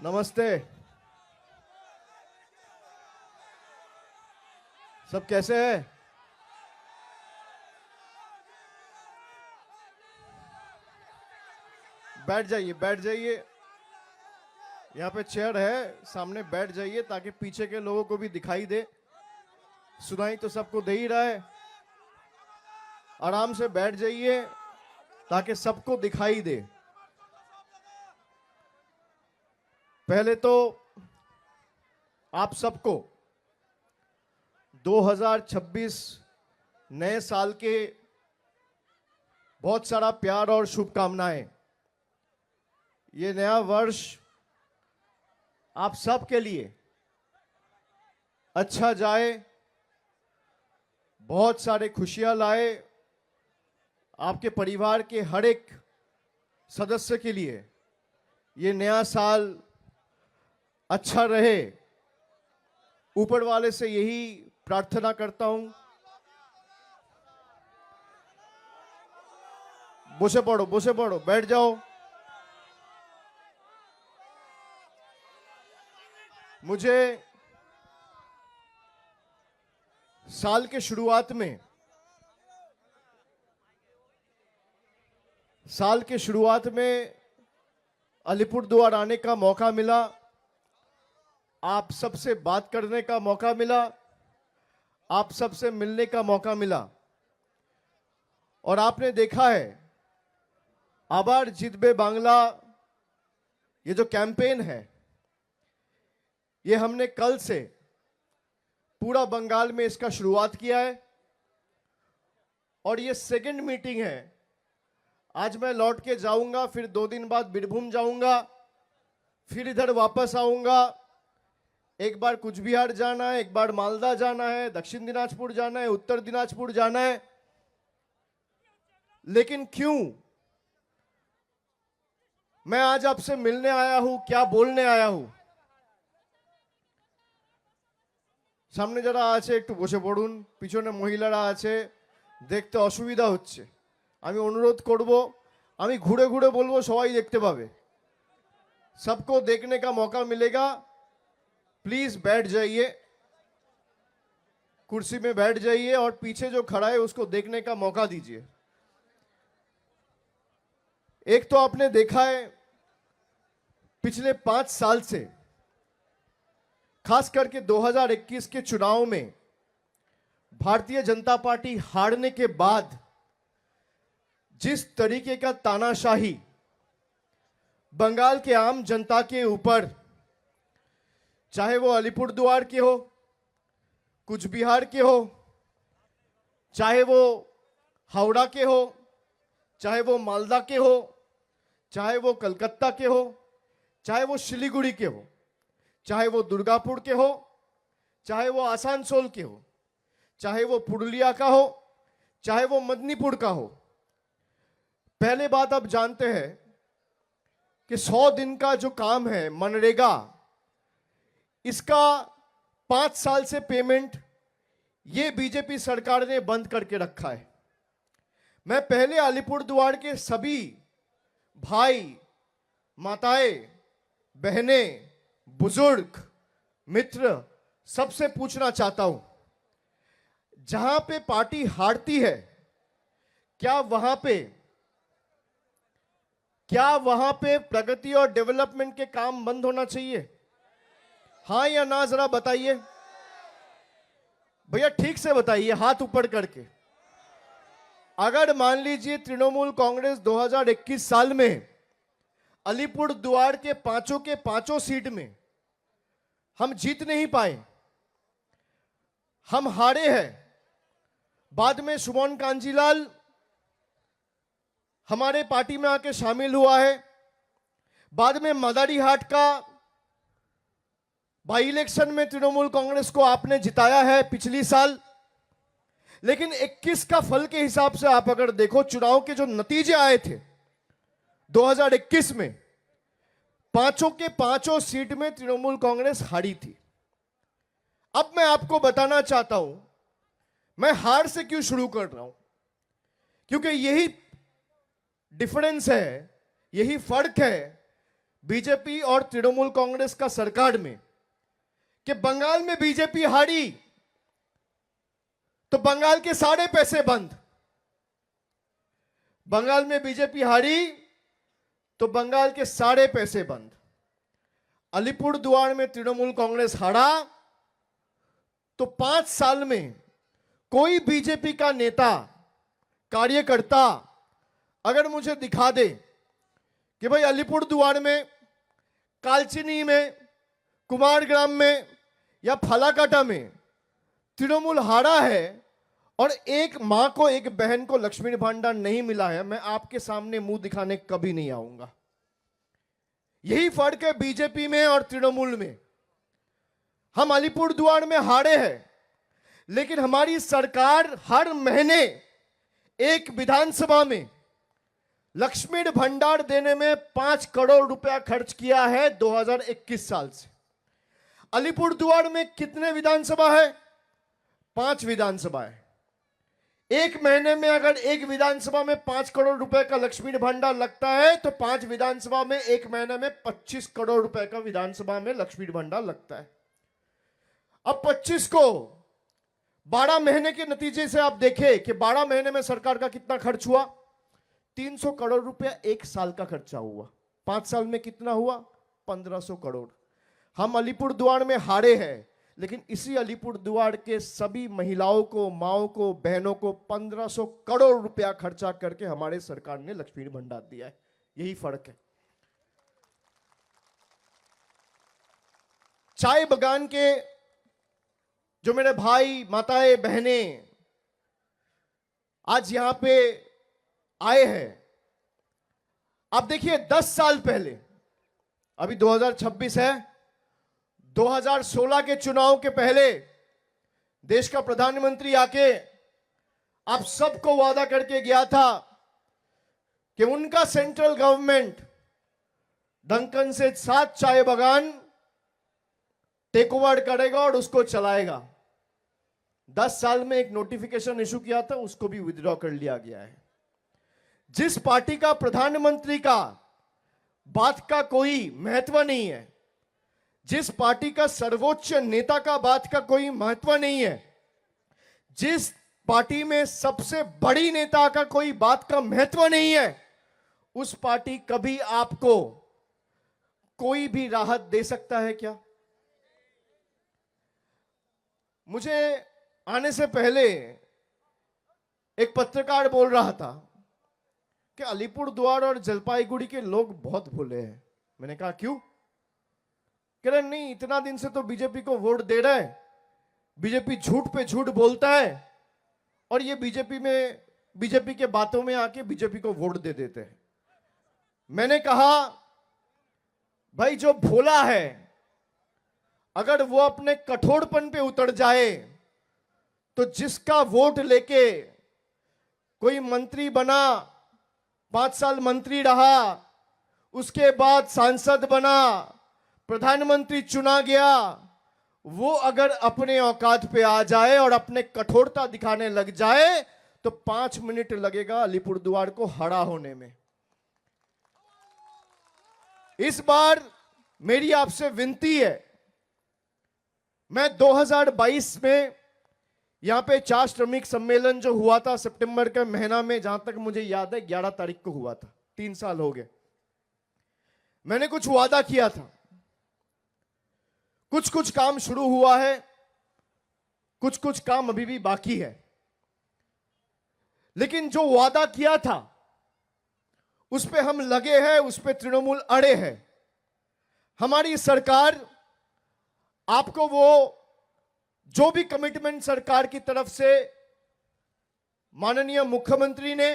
नमस्ते। सब कैसे हैं? बैठ जाइए, बैठ जाइए। यहाँ पे चेयर है, सामने बैठ जाइए ताकि पीछे के लोगों को भी दिखाई दे। सुनाई तो सबको दे ही रहा है। आराम से बैठ जाइए ताकि सबको दिखाई दे। पहले तो आप सबको 2026 नए साल के बहुत सारा प्यार और शुभकामनाएं। ये नया वर्ष आप सब के लिए अच्छा जाए, बहुत सारे खुशियां लाए। आपके परिवार के हर एक सदस्य के लिए ये नया साल अच्छा रहे। ऊपर वाले से यही प्रार्थना करता हूं। बसे पड़ो, बैठ जाओ। मुझे साल के शुरुआत में अलीपुरद्वार आने का मौका मिला। आप सबसे बात करने का मौका मिला, आप सबसे मिलने का मौका मिला। और आपने देखा है आबार जितबे बांग्ला, ये जो कैंपेन है, ये हमने कल से पूरा बंगाल में इसका शुरुआत किया है और ये सेकंड मीटिंग है। आज मैं लौट के जाऊंगा, फिर 2 दिन बाद बीरभूम जाऊंगा, फिर इधर वापस आऊंगा। एक बार कुछ बिहार जाना है, एक बार मालदा जाना है, दक्षिण दिनाजपुर जाना है, उत्तर दिनाजपुर जाना है। लेकिन क्यों मैं आज आपसे मिलने आया हूं, क्या बोलने आया हूं? सामने যারা আছে একটু বসে পড়ুন, পিছনে মহিলারা আছে, দেখতে অসুবিধা হচ্ছে। আমি অনুরোধ করব, আমি ঘুরে ঘুরে বলবো, সবাই দেখতে পাবে। सबको देखने का मौका मिलेगा। प्लीज बैठ जाइए, कुर्सी में बैठ जाइए और पीछे जो खड़ा है उसको देखने का मौका दीजिए। एक तो आपने देखा है पिछले 5 साल से, खास करके 2021 के चुनाव में भारतीय जनता पार्टी हारने के बाद जिस तरीके का तानाशाही बंगाल के आम जनता के ऊपर, चाहे वो अलीपुरद्वार के हो, कुछ बिहार के हो, चाहे वो हावड़ा के हो, चाहे वो मालदा के हो, चाहे वो कलकत्ता के हो, चाहे वो सिलीगुड़ी के हो, चाहे वो दुर्गापुर के हो, चाहे वो आसनसोल के हो, चाहे वो पुरुलिया का हो, चाहे वो मदनीपुर का हो। पहले बात आप जानते हैं कि 100 दिन का जो काम है मनरेगा, इसका 5 साल से पेमेंट ये बीजेपी सरकार ने बंद करके रखा है। मैं पहले अलीपुरद्वार के सभी भाई, माताएं, बहनें, बुजुर्ग, मित्र सबसे पूछना चाहता हूं, जहां पे पार्टी हारती है, क्या वहां पे प्रगति और डेवलपमेंट के काम बंद होना चाहिए? हाँ या ना, जरा बताइए भैया, ठीक से बताइए, हाथ ऊपर करके। अगर मान लीजिए तृणमूल कांग्रेस 2021 साल में अलीपुरद्वार के पांचों सीट में हम जीत नहीं पाए, हम हारे हैं। बाद में सुमन कांजीलाल हमारे पार्टी में आके शामिल हुआ है। बाद में मदारीहाट का बाई इलेक्शन में तृणमूल कांग्रेस को आपने जिताया है पिछली साल। लेकिन 21 का फल के हिसाब से आप अगर देखो, चुनाव के जो नतीजे आए थे 2021 में, पांचों सीट में तृणमूल कांग्रेस हारी थी। अब मैं आपको बताना चाहता हूं, मैं हार से क्यों शुरू कर रहा हूं, क्योंकि यही डिफरेंस है, यही फर्क है बीजेपी और तृणमूल कांग्रेस का सरकार में कि बंगाल में बीजेपी हारी तो बंगाल के सारे पैसे बंद, बंगाल में बीजेपी हारी तो बंगाल के सारे पैसे बंद। अलीपुरद्वार में तृणमूल कांग्रेस हारा तो 5 साल में कोई बीजेपी का नेता कार्यकर्ता अगर मुझे दिखा दे कि भाई अलीपुरद्वार में, कालचिनी में, कुमारग्राम में या फालाकाटा में तृणमूल हारा है और एक मां को, एक बहन को लक्ष्मी भांडार नहीं मिला है, मैं आपके सामने मुंह दिखाने कभी नहीं आऊंगा। यही फर्क है बीजेपी में और तृणमूल में। हम अलीपुरद्वार में हारे हैं, लेकिन हमारी सरकार हर महीने एक विधानसभा में लक्ष्मी भंडार देने में 5 करोड़ रुपया खर्च किया है 2021 साल से। अलीपुरद्वार में कितने विधानसभा है? 5 विधानसभा है। एक महीने में अगर एक विधानसभा में 5 करोड़ रुपए का लक्ष्मी भंडार लगता है तो 5 विधानसभा में एक महीने में 25 करोड़ रुपए का विधानसभा में लक्ष्मी भंडार लगता है। अब 25 को 12 महीने के नतीजे से आप देखें कि 12 महीने में सरकार का कितना खर्च हुआ? 300 करोड़ रुपया एक साल का खर्चा हुआ। 5 साल में कितना हुआ? 1500 करोड़। हम अलीपुरद्वार में हारे हैं, लेकिन इसी अलीपुरद्वार के सभी महिलाओं को, माओं को, बहनों को 1500 करोड़ रुपया खर्चा करके हमारे सरकार ने लक्ष्मी भंडार दिया है। यही फर्क है। चाय बगान के जो मेरे भाई, माताएं, बहनें आज यहां पे आए हैं, आप देखिए 10 साल पहले, अभी 2026 है, 2016 के चुनाव के पहले देश का प्रधानमंत्री आके आप सबको वादा करके गया था कि उनका सेंट्रल गवर्नमेंट डंकन से 7 चाय बगान टेक ओवर करेगा और उसको चलाएगा। 10 साल में एक नोटिफिकेशन इशू किया था, उसको भी विथड्रॉ कर लिया गया है। जिस पार्टी का प्रधानमंत्री का बात का कोई महत्व नहीं है, जिस पार्टी का सर्वोच्च नेता का बात का कोई महत्व नहीं है, जिस पार्टी में सबसे बड़ी नेता का कोई बात का महत्व नहीं है, उस पार्टी कभी आपको कोई भी राहत दे सकता है क्या? मुझे आने से पहले एक पत्रकार बोल रहा था कि अलीपुरद्वार और जलपाईगुड़ी के लोग बहुत भोले हैं। मैंने कहा क्यों? कह रहे नहीं, इतना दिन से तो बीजेपी को वोट दे रहे हैं, बीजेपी झूठ पे झूठ बोलता है और ये बीजेपी के बातों में आके बीजेपी को वोट दे देते हैं। मैंने कहा भाई, जो भोला है अगर वो अपने कठोरपन पे उतर जाए तो जिसका वोट लेके कोई मंत्री बना, 5 साल मंत्री रहा, उसके बाद सांसद बना, प्रधानमंत्री चुना गया, वो अगर अपने औकात पे आ जाए और अपने कठोरता दिखाने लग जाए तो 5 मिनट लगेगा अलीपुरद्वार को हरा होने में। इस बार मेरी आपसे विनती है, मैं 2022 में यहां पे 4 श्रमिक सम्मेलन जो हुआ था सितंबर के महीना में, जहां तक मुझे याद है 11 तारीख को हुआ था, 3 साल हो गए। मैंने कुछ वादा किया था, कुछ काम शुरू हुआ है, कुछ काम अभी भी बाकी है, लेकिन जो वादा किया था उस पे हम लगे हैं, उस पे तृणमूल अड़े हैं। हमारी सरकार आपको वो जो भी कमिटमेंट सरकार की तरफ से माननीय मुख्यमंत्री ने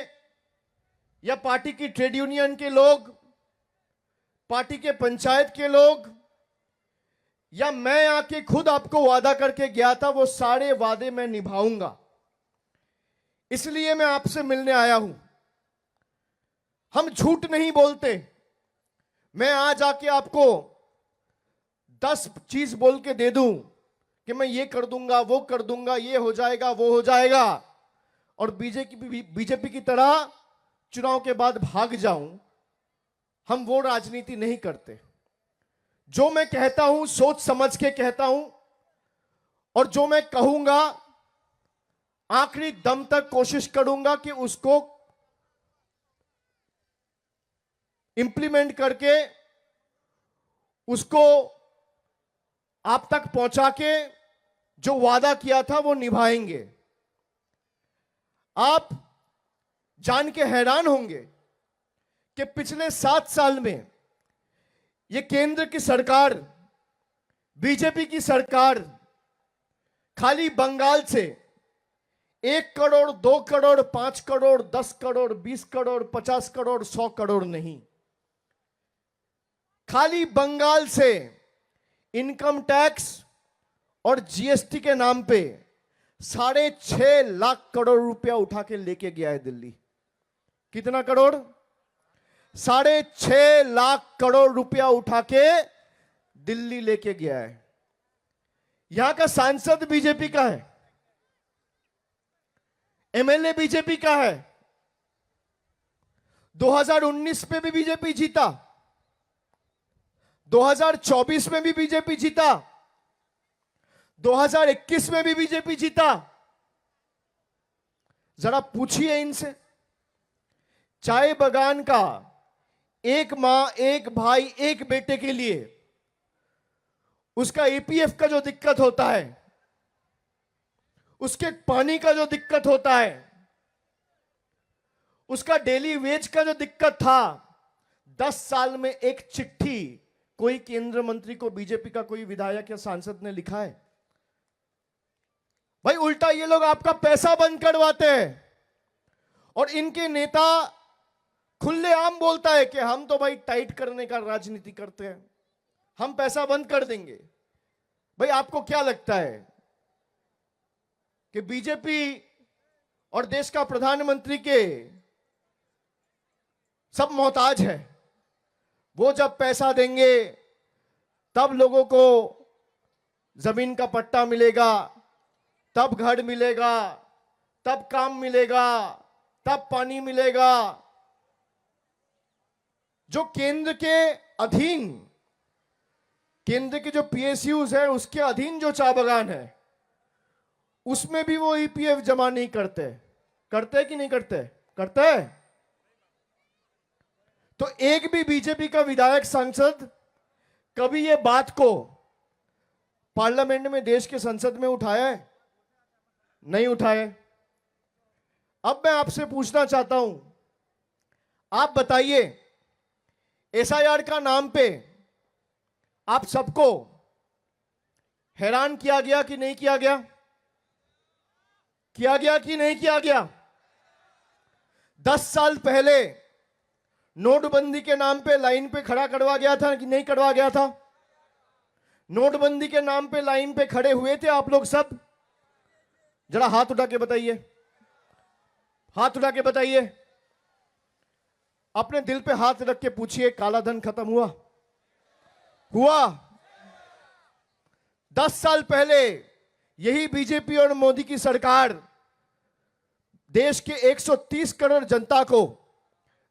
या पार्टी की ट्रेड यूनियन के लोग, पार्टी के पंचायत के लोग या मैं आके खुद आपको वादा करके गया था, वो सारे वादे मैं निभाऊंगा। इसलिए मैं आपसे मिलने आया हूं। हम झूठ नहीं बोलते। मैं आज आके आपको 10 चीज बोल के दे दूं कि मैं ये कर दूंगा, वो कर दूंगा, ये हो जाएगा, वो हो जाएगा, और बीजेपी की तरह चुनाव के बाद भाग जाऊं, हम वो राजनीति नहीं करते। जो मैं कहता हूं सोच समझ के कहता हूं, और जो मैं कहूंगा आखिरी दम तक कोशिश करूंगा कि उसको इंप्लीमेंट करके उसको आप तक पहुंचा के जो वादा किया था वो निभाएंगे। आप जान के हैरान होंगे कि पिछले 7 साल में ये केंद्र की सरकार, बीजेपी की सरकार, खाली बंगाल से 1 करोड़, 2 करोड़, 5 करोड़, 10 करोड़, 20 करोड़, 50 करोड़, 100 करोड़ नहीं, खाली बंगाल से इनकम टैक्स और जीएसटी के नाम पे 6.5 लाख करोड़ रुपया उठा के लेके गया है दिल्ली। कितना करोड़? 6.5 लाख करोड़ रुपया उठा के दिल्ली लेके गया है। यहां का सांसद बीजेपी का है, एमएलए बीजेपी का है। 2019 में भी बीजेपी जीता, 2024 में भी बीजेपी जीता, 2021 में भी बीजेपी जीता। जरा पूछिए इनसे, चाय बगान का एक मां, एक भाई, एक बेटे के लिए उसका ईपीएफ का जो दिक्कत होता है, उसके पानी का जो दिक्कत होता है, उसका डेली वेज का जो दिक्कत था, 10 साल में एक चिट्ठी कोई केंद्र मंत्री को बीजेपी का कोई विधायक या सांसद ने लिखा है? भाई उल्टा ये लोग आपका पैसा बंद करवाते हैं, और इनके नेता खुलेआम बोलता है कि हम तो भाई टाइट करने का राजनीति करते हैं, हम पैसा बंद कर देंगे। भाई आपको क्या लगता है कि बीजेपी और देश का प्रधानमंत्री के सब मोहताज है? वो जब पैसा देंगे तब लोगों को जमीन का पट्टा मिलेगा, तब घर मिलेगा, तब काम मिलेगा, तब पानी मिलेगा। जो केंद्र के अधीन, केंद्र के जो पीएसयूज है उसके अधीन जो चाय बगान है, उसमें भी वो ईपीएफ जमा नहीं करते। करते कि नहीं करते? करते है। तो एक भी बीजेपी का विधायक, सांसद कभी ये बात को पार्लियामेंट में, देश के संसद में उठाया है? नहीं उठाए। अब मैं आपसे पूछना चाहता हूं, आप बताइए, एसआईआर का नाम पे आप सबको हैरान किया गया कि नहीं किया गया? किया गया कि नहीं किया गया? 10 साल पहले नोटबंदी के नाम पे लाइन पे खड़ा करवा गया था कि नहीं करवा गया था? नोटबंदी के नाम पे लाइन पे खड़े हुए थे आप लोग सब? जरा हाथ उठा के बताइए, हाथ उठा के बताइए। अपने दिल पे हाथ रख के पूछिए, काला धन खत्म हुआ? हुआ? 10 साल पहले यही बीजेपी और मोदी की सरकार देश के 130 करोड़ जनता को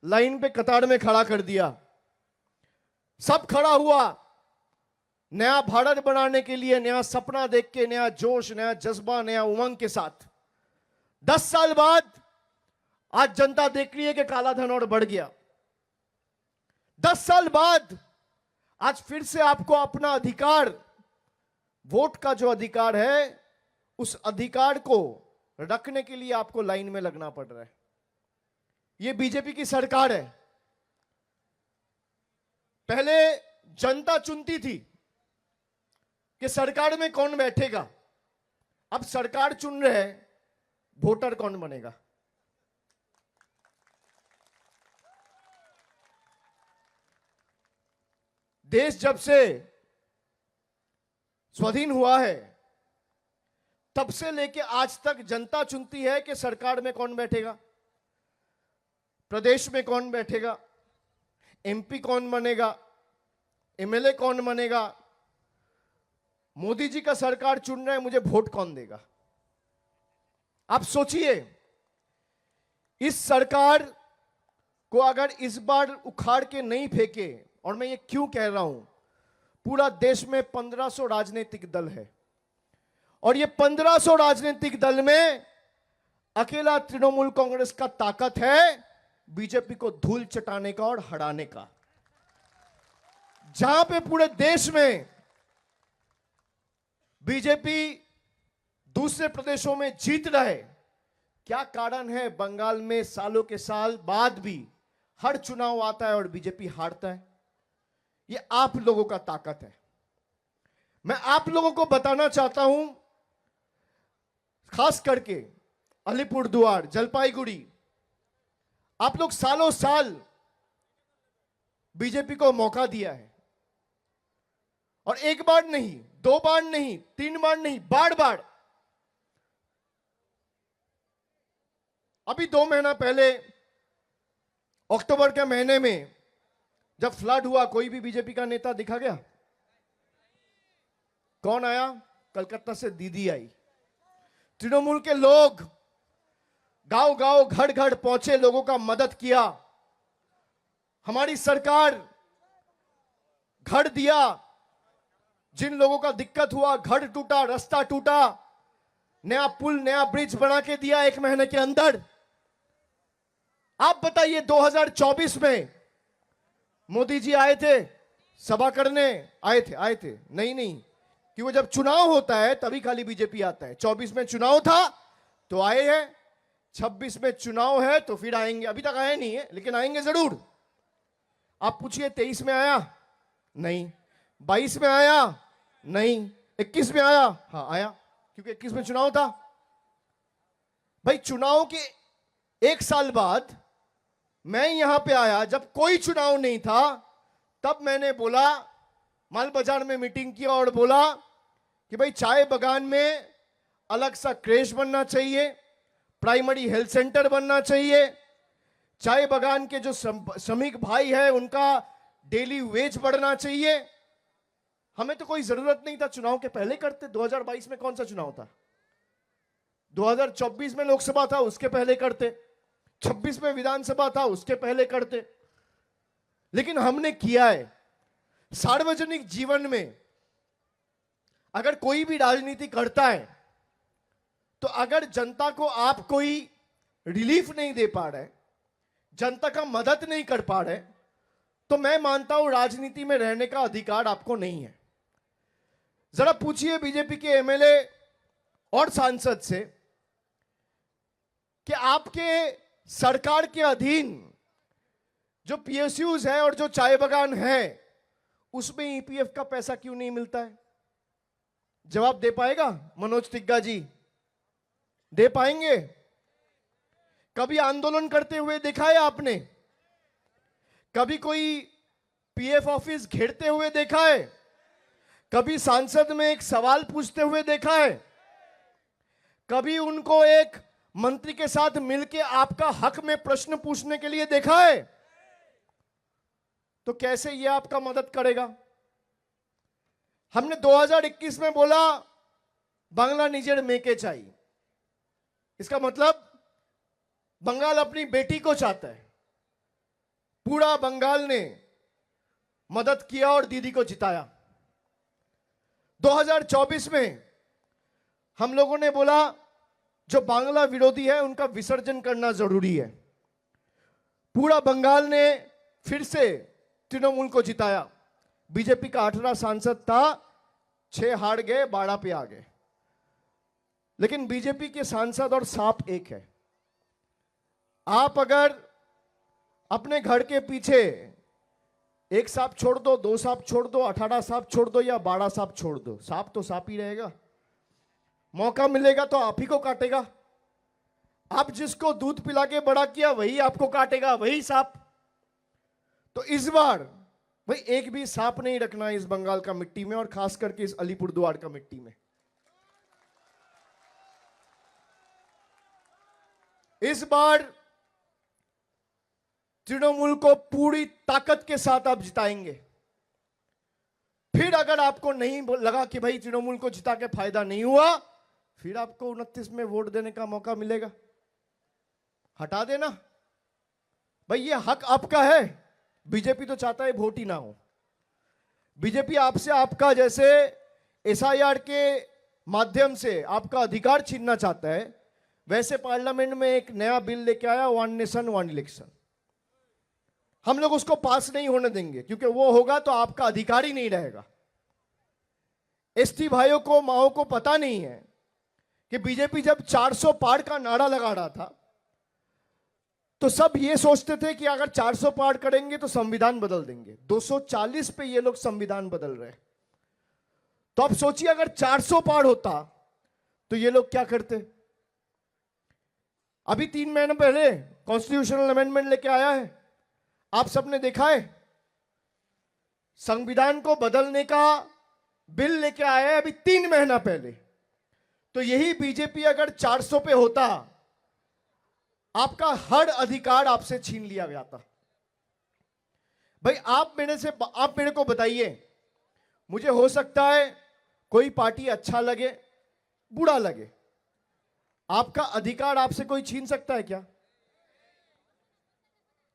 लाइन पे कतार में खड़ा कर दिया। सब खड़ा हुआ नया भारत बनाने के लिए, नया सपना देख के, नया जोश, नया जज्बा, नया उमंग के साथ। 10 साल बाद आज जनता देख रही है कि काला धन और बढ़ गया। 10 साल बाद आज फिर से आपको अपना अधिकार, वोट का जो अधिकार है, उस अधिकार को रखने के लिए आपको लाइन में लगना पड़ रहा है। यह बीजेपी की सरकार है। पहले जनता चुनती थी कि सरकार में कौन बैठेगा, अब सरकार चुन रहे हैं वोटर कौन बनेगा। देश जब से स्वाधीन हुआ है तब से लेके आज तक जनता चुनती है कि सरकार में कौन बैठेगा, प्रदेश में कौन बैठेगा, एमपी कौन बनेगा, एमएलए कौन बनेगा। मोदी जी का सरकार चुन रहे हैं, मुझे वोट कौन देगा। आप सोचिए, इस सरकार को अगर इस बार उखाड़ के नहीं फेंके, और मैं ये क्यों कह रहा हूं, पूरा देश में 1500 राजनीतिक दल है और ये 1500 राजनीतिक दल में अकेला तृणमूल कांग्रेस का ताकत है बीजेपी को धूल चटाने का और हराने का। जहां पे पूरे देश में बीजेपी दूसरे प्रदेशों में जीत रहे, क्या कारण है बंगाल में सालों के साल बाद भी हर चुनाव आता है और बीजेपी हारता है? ये आप लोगों का ताकत है। मैं आप लोगों को बताना चाहता हूं, खास करके अलीपुरद्वार, जलपाईगुड़ी, आप लोग सालों साल बीजेपी को मौका दिया है और एक बार नहीं, दो बार नहीं, तीन बार नहीं, बार बार। अभी 2 महीना पहले अक्टूबर के महीने में जब फ्लड हुआ, कोई भी बीजेपी का नेता दिखा गया? कौन आया? कलकत्ता से दीदी आई। तृणमूल के लोग गांव गांव, घर घर पहुंचे, लोगों का मदद किया। हमारी सरकार घर दिया, जिन लोगों का दिक्कत हुआ, घर टूटा, रास्ता टूटा, नया पुल, नया ब्रिज बना के दिया 1 महीने के अंदर। आप बताइए 2024 में मोदी जी आए थे सभा करने? आए थे? नहीं, क्योंकि जब चुनाव होता है तभी खाली बीजेपी आता है। 24 में चुनाव था तो आए हैं, 26 में चुनाव है तो फिर आएंगे। अभी तक आए नहीं है लेकिन आएंगे जरूर। आप पूछिए 23 में आया? नहीं। 22 में आया? नहीं। 21 में आया? हाँ आया, क्योंकि 21 में चुनाव था। भाई चुनाव के 1 साल बाद मैं यहां पे आया, जब कोई चुनाव नहीं था, तब मैंने बोला, माल बाजार में मीटिंग किया और बोला कि भाई चाय बागान में अलग सा क्रेश बनना चाहिए, प्राइमरी हेल्थ सेंटर बनना चाहिए, चाय बागान के जो श्रमिक भाई है उनका डेली वेज बढ़ना चाहिए। हमें तो कोई जरूरत नहीं था, चुनाव के पहले करते। 2022 में कौन सा चुनाव था? 2024 में लोकसभा था, उसके पहले करते। 26 में विधानसभा था, उसके पहले करते। लेकिन हमने किया है। सार्वजनिक जीवन में अगर कोई भी राजनीति करता है तो अगर जनता को आप कोई रिलीफ नहीं दे पा रहे, जनता का मदद नहीं कर पा रहे, तो मैं मानता हूं राजनीति में रहने का अधिकार आपको नहीं है। जरा पूछिए बीजेपी के एमएलए और सांसद से कि आपके सरकार के अधीन जो पीएसयूज है और जो चाय बागान है उसमें ईपीएफ का पैसा क्यों नहीं मिलता है? जवाब दे पाएगा मनोज तिग्गा जी? दे पाएंगे? कभी आंदोलन करते हुए देखा है आपने? कभी कोई पीएफ ऑफिस घेरते हुए देखा है? कभी सांसद में एक सवाल पूछते हुए देखा है? कभी उनको एक मंत्री के साथ मिलकर आपका हक में प्रश्न पूछने के लिए देखा है? तो कैसे ये आपका मदद करेगा? हमने 2021 में बोला बांग्ला निजेर मेके चाहिए। इसका मतलब बंगाल अपनी बेटी को चाहता है। पूरा बंगाल ने मदद किया और दीदी को जिताया। 2024 में हम लोगों ने बोला जो बांग्ला विरोधी है उनका विसर्जन करना जरूरी है। पूरा बंगाल ने फिर से तृणमूल को जिताया। बीजेपी का 18 सांसद था, 6 हार गए, 12 पे आ गए। लेकिन बीजेपी के सांसद और सांप एक है। आप अगर अपने घर के पीछे 1 सांप छोड़ दो, 2 सांप छोड़ दो, 18 सांप छोड़ दो या 12 सांप छोड़ दो, सांप तो सांप ही रहेगा। मौका मिलेगा तो आप ही को काटेगा। आप जिसको दूध पिला के बड़ा किया वही आपको काटेगा, वही सांप। तो इस बार भाई एक भी सांप नहीं रखना इस बंगाल का मिट्टी में, और खास करके इस अलीपुरद्वार का मिट्टी में। इस बार तृणमूल को पूरी ताकत के साथ आप जिताएंगे। फिर अगर आपको नहीं लगा कि भाई तृणमूल को जिता के फायदा नहीं हुआ, फिर आपको 29 में वोट देने का मौका मिलेगा। हटा देना। भाई ये हक आपका है। बीजेपी तो चाहता है वोट ही ना हो। बीजेपी आपसे आपका जैसे एसआईआर के माध्यम से आपका अधिकार छीनना चाहता है, वैसे पार्लियामेंट में एक नया बिल लेके आया, वन नेशन वन इलेक्शन। हम लोग उसको पास नहीं होने देंगे, क्योंकि वो होगा तो आपका अधिकार ही नहीं रहेगा। एसटी भाइयों को, माओ को पता नहीं है कि बीजेपी जब 400 पार का नारा लगा रहा था तो सब ये सोचते थे कि अगर 400 पार करेंगे तो संविधान बदल देंगे। 240 पे ये लोग संविधान बदल रहे। तो अब सोचिए अगर 400 पार होता तो ये लोग क्या करते। अभी 3 महीने पहले कॉन्स्टिट्यूशनल अमेंडमेंट लेके आया है, आप सबने देखा है। संविधान को बदलने का बिल लेके आया है अभी 3 महीना पहले। तो यही बीजेपी अगर 400 पे होता, आपका हर अधिकार आपसे छीन लिया गया था। भाई आप मेरे को बताइए, मुझे हो सकता है कोई पार्टी अच्छा लगे, बुरा लगे, आपका अधिकार आपसे कोई छीन सकता है क्या?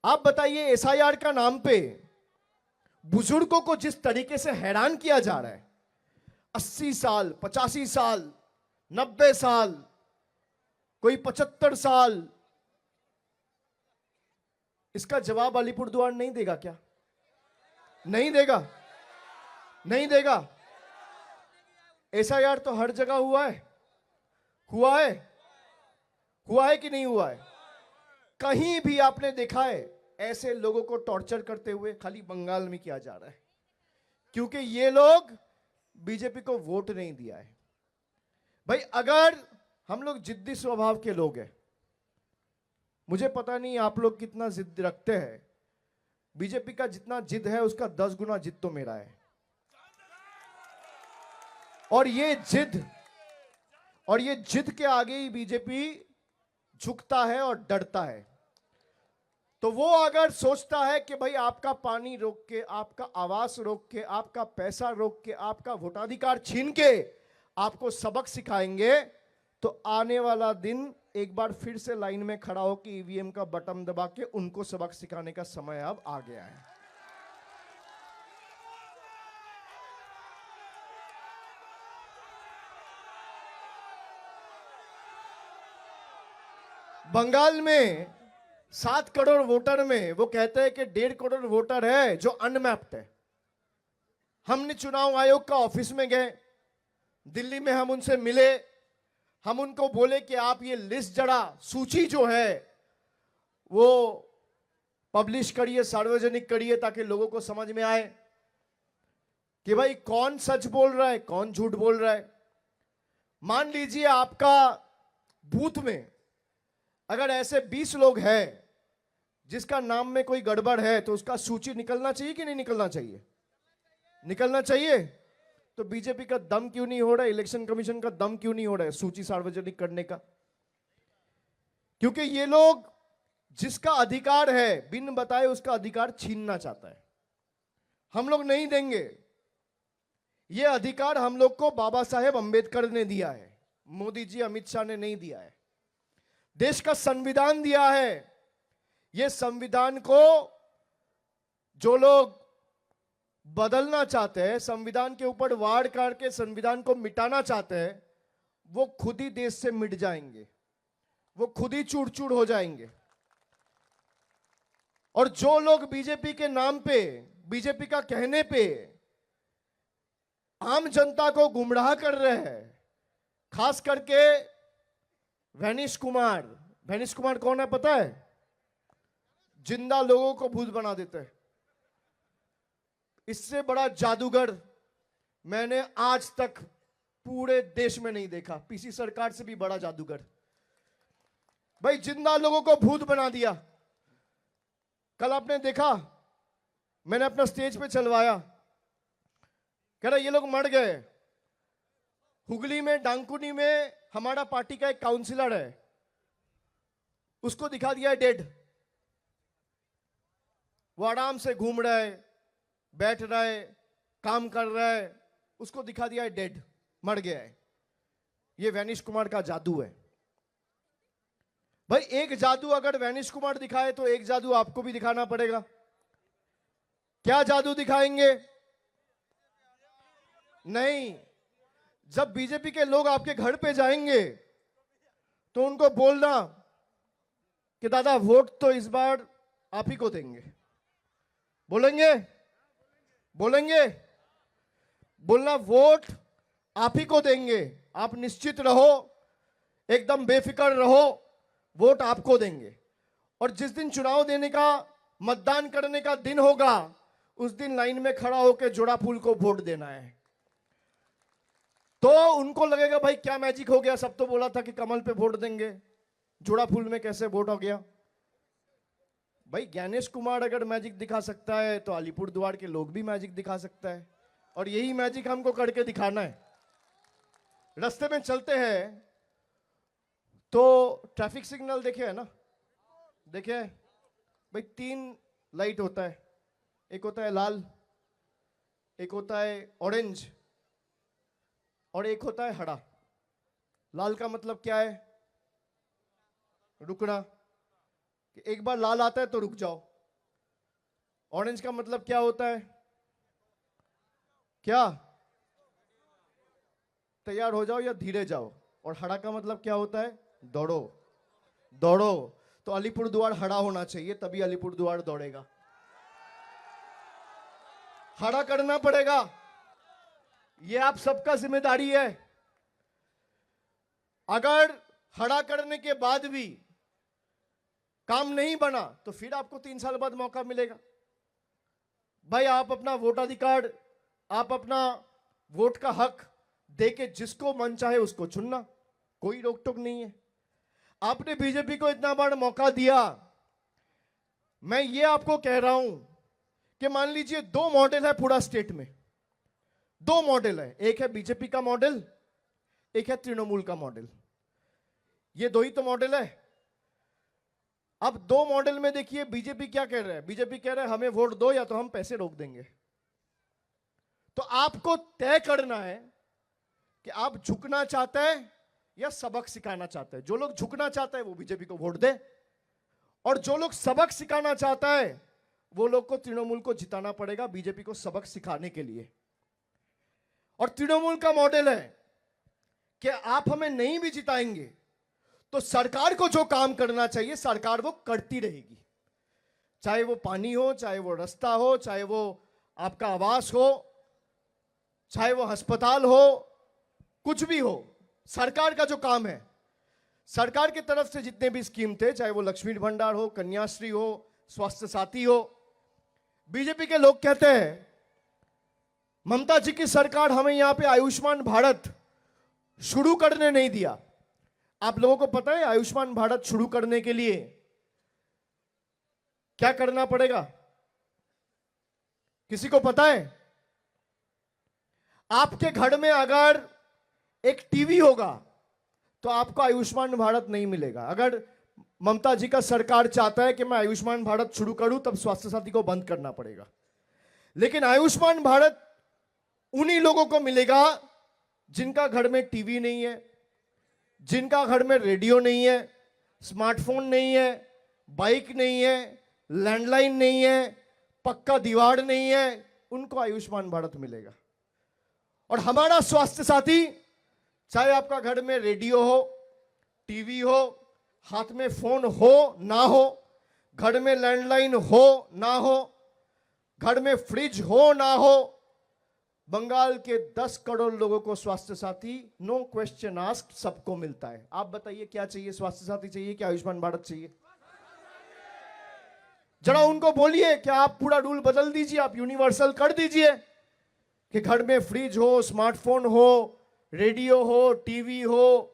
आप बताइए, एसआईआर का नाम पे बुजुर्गों को जिस तरीके से हैरान किया जा रहा है, 80 साल, 85 साल, 90 साल, कोई 75 साल, इसका जवाब अलीपुरद्वार नहीं देगा क्या? नहीं देगा, नहीं देगा। एसआईआर तो हर जगह हुआ है, हुआ है, हुआ है कि नहीं हुआ है? कहीं भी आपने देखा है ऐसे लोगों को टॉर्चर करते हुए? खाली बंगाल में किया जा रहा है, क्योंकि ये लोग बीजेपी को वोट नहीं दिया है। भाई अगर हम लोग जिद्दी स्वभाव के लोग हैं, मुझे पता नहीं आप लोग कितना जिद रखते हैं, बीजेपी का जितना जिद है उसका 10 गुना जिद तो मेरा है। और ये जिद के आगे ही बीजेपी झुकता है और डरता है। तो वो अगर सोचता है कि भाई आपका पानी रोक के, आपका आवास रोक के, आपका पैसा रोक के, आपका वोटाधिकार छीन के आपको सबक सिखाएंगे, तो आने वाला दिन एक बार फिर से लाइन में खड़ा होकर ईवीएम का बटन दबा के उनको सबक सिखाने का समय अब आ गया है। बंगाल में 7 करोड़ वोटर में वो कहते हैं कि 1.5 करोड़ वोटर है जो अनमैप्ड है। हमने चुनाव आयोग का ऑफिस में गए, दिल्ली में हम उनसे मिले, हम उनको बोले कि आप ये लिस्ट जरा, सूची जो है वो पब्लिश करिए, सार्वजनिक करिए, ताकि लोगों को समझ में आए कि भाई कौन सच बोल रहा है, कौन झूठ बोल रहा है। मान लीजिए आपका बूथ में अगर ऐसे 20 लोग हैं जिसका नाम में कोई गड़बड़ है, तो उसका सूची निकलना चाहिए कि नहीं निकलना चाहिए? निकलना चाहिए। तो बीजेपी का दम क्यों नहीं हो रहा है, इलेक्शन कमीशन का दम क्यों नहीं हो रहा है सूची सार्वजनिक करने का? क्योंकि ये लोग जिसका अधिकार है बिन बताए उसका अधिकार छीनना चाहता है। हम लोग नहीं देंगे। ये अधिकार हम लोग को बाबा साहेब अंबेडकर ने दिया है, मोदी जी, अमित शाह ने नहीं दिया है। देश का संविधान दिया है। ये संविधान को जो लोग बदलना चाहते हैं, संविधान के ऊपर वार करके संविधान को मिटाना चाहते हैं, वो खुद ही देश से मिट जाएंगे, वो खुद ही चूर चूर हो जाएंगे। और जो लोग बीजेपी के नाम पे, बीजेपी का कहने पे आम जनता को गुमराह कर रहे हैं, खास करके वैनिश कुमार कौन है पता है? जिंदा लोगों को भूत बना देते हैं। इससे बड़ा जादूगर मैंने आज तक पूरे देश में नहीं देखा। पीसी सरकार से भी बड़ा जादूगर। भाई जिंदा लोगों को भूत बना दिया। कल आपने देखा, मैंने अपना स्टेज पे चलवाया, कह रहा ये लोग मर गए। हुगली में, डांकुनी में हमारा पार्टी का एक काउंसिलर है, उसको दिखा दिया है डेड। वो आराम से घूम रहा है, बैठ रहा है, काम कर रहा है, उसको दिखा दिया है डेड, मर गया है। ये वैनिश कुमार का जादू है। भाई एक जादू अगर वैनिश कुमार दिखाए तो एक जादू आपको भी दिखाना पड़ेगा। क्या जादू दिखाएंगे? नहीं, जब बीजेपी के लोग आपके घर पे जाएंगे तो उनको बोलना कि दादा वोट तो इस बार आप ही को देंगे। बोलेंगे? बोलेंगे? बोलना वोट आप ही को देंगे, आप निश्चित रहो, एकदम बेफिक्र रहो, वोट आपको देंगे। और जिस दिन चुनाव देने का, मतदान करने का दिन होगा, उस दिन लाइन में खड़ा होकर जोड़ा फूल को वोट देना है। तो उनको लगेगा भाई क्या मैजिक हो गया, सब तो बोला था कि कमल पे वोट देंगे, जोड़ा फूल में कैसे वोट हो गया। भाई ज्ञानेश कुमार अगर मैजिक दिखा सकता है तो अलीपुर द्वार के लोग भी मैजिक दिखा सकता है, और यही मैजिक हमको करके दिखाना है। रास्ते में चलते हैं तो ट्रैफिक सिग्नल देखे है ना, देखे भाई 3 लाइट होता है, एक होता है लाल, एक होता है ऑरेंज, और एक होता है हरा। लाल का मतलब क्या है? रुकना, कि एक बार लाल आता है तो रुक जाओ। ऑरेंज का मतलब क्या होता है? क्या? तैयार हो जाओ या धीरे जाओ। और हरा का मतलब क्या होता है? दौड़ो। दौड़ो। तो अलीपुर द्वार हरा होना चाहिए, तभी अलीपुर द्वार दौड़ेगा। हरा करना पड़ेगा, ये आप सबका जिम्मेदारी है। अगर हरा करने के बाद भी काम नहीं बना तो फिर आपको 3 साल बाद मौका मिलेगा। भाई आप अपना वोटाधिकार, आप अपना वोट का हक देके जिसको मन चाहे उसको चुनना, कोई रोक टोक नहीं है। आपने बीजेपी को इतना बड़ा मौका दिया, मैं ये आपको कह रहा हूं कि मान लीजिए 2 मॉडल है पूरा स्टेट में, 2 मॉडल है, एक है बीजेपी का मॉडल, एक है तृणमूल का मॉडल। ये 2 ही तो मॉडल है। अब 2 मॉडल में देखिए बीजेपी क्या कह रहा है। बीजेपी कह रहा है हमें वोट दो या तो हम पैसे रोक देंगे। तो आपको तय करना है कि आप झुकना चाहते हैं या सबक सिखाना चाहते हैं। जो लोग झुकना चाहते हैं वो बीजेपी को वोट दे, और जो लोग सबक सिखाना चाहता है वो लोग को तृणमूल को जिताना पड़ेगा बीजेपी को सबक सिखाने के लिए। और तृणमूल का मॉडल है कि आप हमें नहीं भी जिताएंगे तो सरकार को जो काम करना चाहिए सरकार वो करती रहेगी, चाहे वो पानी हो, चाहे वो रास्ता हो, चाहे वो आपका आवास हो, चाहे वो अस्पताल हो, कुछ भी हो। सरकार का जो काम है, सरकार की तरफ से जितने भी स्कीम थे, चाहे वो लक्ष्मी भंडार हो, कन्याश्री हो, स्वास्थ्य साथी हो, बीजेपी के लोग कहते हैं ममता जी की सरकार हमें यहां पे आयुष्मान भारत शुरू करने नहीं दिया। आप लोगों को पता है आयुष्मान भारत शुरू करने के लिए क्या करना पड़ेगा? किसी को पता है? आपके घर में अगर एक टीवी होगा तो आपको आयुष्मान भारत नहीं मिलेगा। अगर ममता जी का सरकार चाहता है कि मैं आयुष्मान भारत शुरू करूं तब स्वास्थ्य साथी को बंद करना पड़ेगा। लेकिन आयुष्मान भारत उन्हीं लोगों को मिलेगा जिनका घर में टीवी नहीं है, जिनका घर में रेडियो नहीं है, स्मार्टफोन नहीं है, बाइक नहीं है, लैंडलाइन नहीं है, पक्का दीवार नहीं है, उनको आयुष्मान भारत मिलेगा। और हमारा स्वास्थ्य साथी, चाहे आपका घर में रेडियो हो, टीवी हो, हाथ में फोन हो ना हो, घर में लैंडलाइन हो ना हो, घर में फ्रिज हो ना हो, बंगाल के 10 करोड़ लोगों को स्वास्थ्य साथी नो क्वेश्चन आस्क सबको मिलता है। आप बताइए क्या चाहिए? स्वास्थ्य साथी चाहिए कि आयुष्मान भारत चाहिए? जरा उनको बोलिए कि आप पूरा रूल बदल दीजिए, आप यूनिवर्सल कर दीजिए कि घर में फ्रिज हो, स्मार्टफोन हो, रेडियो हो, टीवी हो,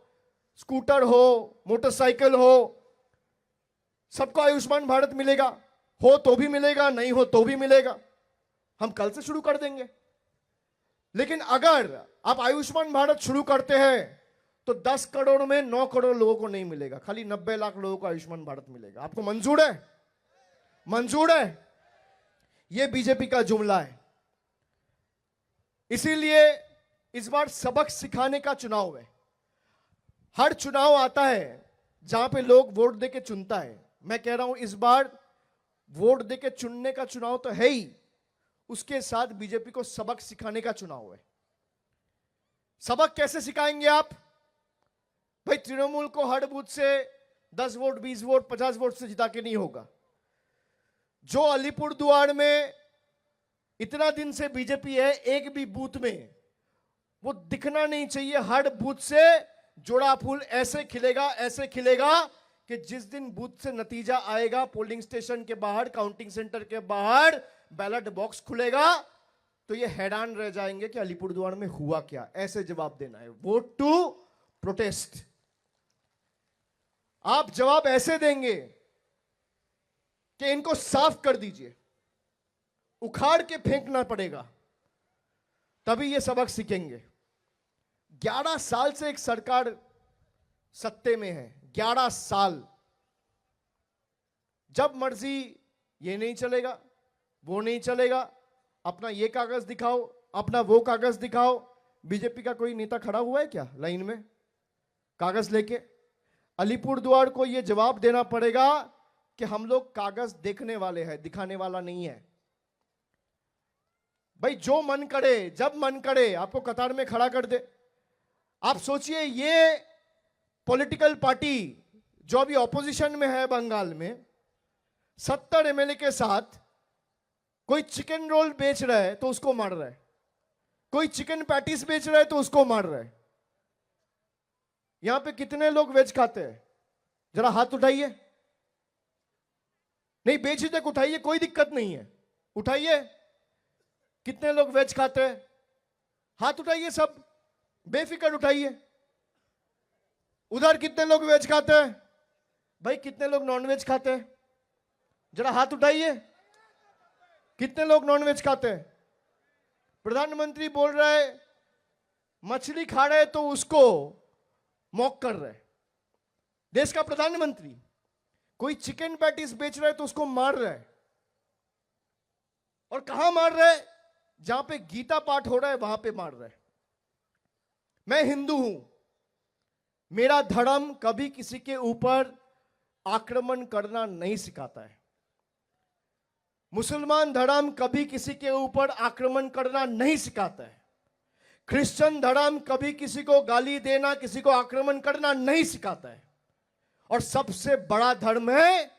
स्कूटर हो, मोटरसाइकिल हो, सबको आयुष्मान भारत मिलेगा। हो तो भी मिलेगा, नहीं हो तो भी मिलेगा। हम कल से शुरू कर देंगे। लेकिन अगर आप आयुष्मान भारत शुरू करते हैं तो 10 करोड़ में 9 करोड़ लोगों को नहीं मिलेगा, खाली 90 लाख लोगों को आयुष्मान भारत मिलेगा। आपको मंजूर है? मंजूर है? यह बीजेपी का जुमला है। इसीलिए इस बार सबक सिखाने का चुनाव है। हर चुनाव आता है जहां पे लोग वोट देके चुनता है। मैं कह रहा हूं इस बार वोट देके चुनने का चुनाव तो है ही, उसके साथ बीजेपी को सबक सिखाने का चुनाव है। सबक कैसे सिखाएंगे आप? भाई तृणमूल को हर बूथ से 10 वोट, 20 वोट, 50 वोट से जिता के नहीं होगा। जो अलीपुरद्वार में इतना दिन से बीजेपी है, एक भी बूथ में वो दिखना नहीं चाहिए। हर बूथ से जोड़ा फूल ऐसे खिलेगा कि जिस दिन बूथ से नतीजा आएगा, पोलिंग स्टेशन के बाहर, काउंटिंग सेंटर के बाहर बैलेट बॉक्स खुलेगा, तो ये हैरान रह जाएंगे कि अलीपुरद्वार में हुआ क्या। ऐसे जवाब देना है, वोट टू प्रोटेस्ट। आप जवाब ऐसे देंगे कि इनको साफ कर दीजिए, उखाड़ के फेंकना पड़ेगा, तभी ये सबक सीखेंगे। 11 साल से एक सरकार सत्ते में है, 11 साल। जब मर्जी ये नहीं चलेगा, वो नहीं चलेगा, अपना ये कागज दिखाओ, अपना वो कागज दिखाओ। बीजेपी का कोई नेता खड़ा हुआ है क्या लाइन में कागज लेके? अलीपुरद्वार को ये जवाब देना पड़ेगा कि हम लोग कागज देखने वाले हैं, दिखाने वाला नहीं है। भाई जो मन करे, जब मन करे, आपको कतार में खड़ा कर दे। आप सोचिए, ये पॉलिटिकल पार्टी जो अभी ऑपोजिशन में है बंगाल में, 70 एमएलए के साथ कोई चिकन रोल बेच रहा है तो उसको मार रहा है, कोई चिकन पैटीज बेच रहा है तो उसको मार रहा है। यहां पे कितने लोग वेज खाते हैं? जरा हाथ उठाइए। नहीं, बेची तक उठाइए, कोई दिक्कत नहीं है, उठाइए। कितने लोग वेज खाते हैं? हाथ उठाइए, सब बेफिक्र उठाइए। उधर कितने लोग वेज खाते हैं? भाई कितने लोग नॉन वेज खाते हैं? जरा हाथ उठाइए। कितने लोग नॉन वेज खाते हैं? प्रधानमंत्री बोल रहा है मछली खा रहे तो उसको मॉक कर रहे। देश का प्रधानमंत्री कोई चिकन पैटीज बेच रहा है तो उसको मार रहा है। और कहां मार रहा है? जहां पे गीता पाठ हो रहा है वहां पे मार रहा है। मैं हिंदू हूं, मेरा धर्म कभी किसी के ऊपर आक्रमण करना नहीं सिखाता है। मुसलमान धर्म कभी किसी के ऊपर आक्रमण करना नहीं सिखाता है। क्रिश्चियन धर्म कभी किसी को गाली देना, किसी को आक्रमण करना नहीं सिखाता है। और सबसे बड़ा धर्म है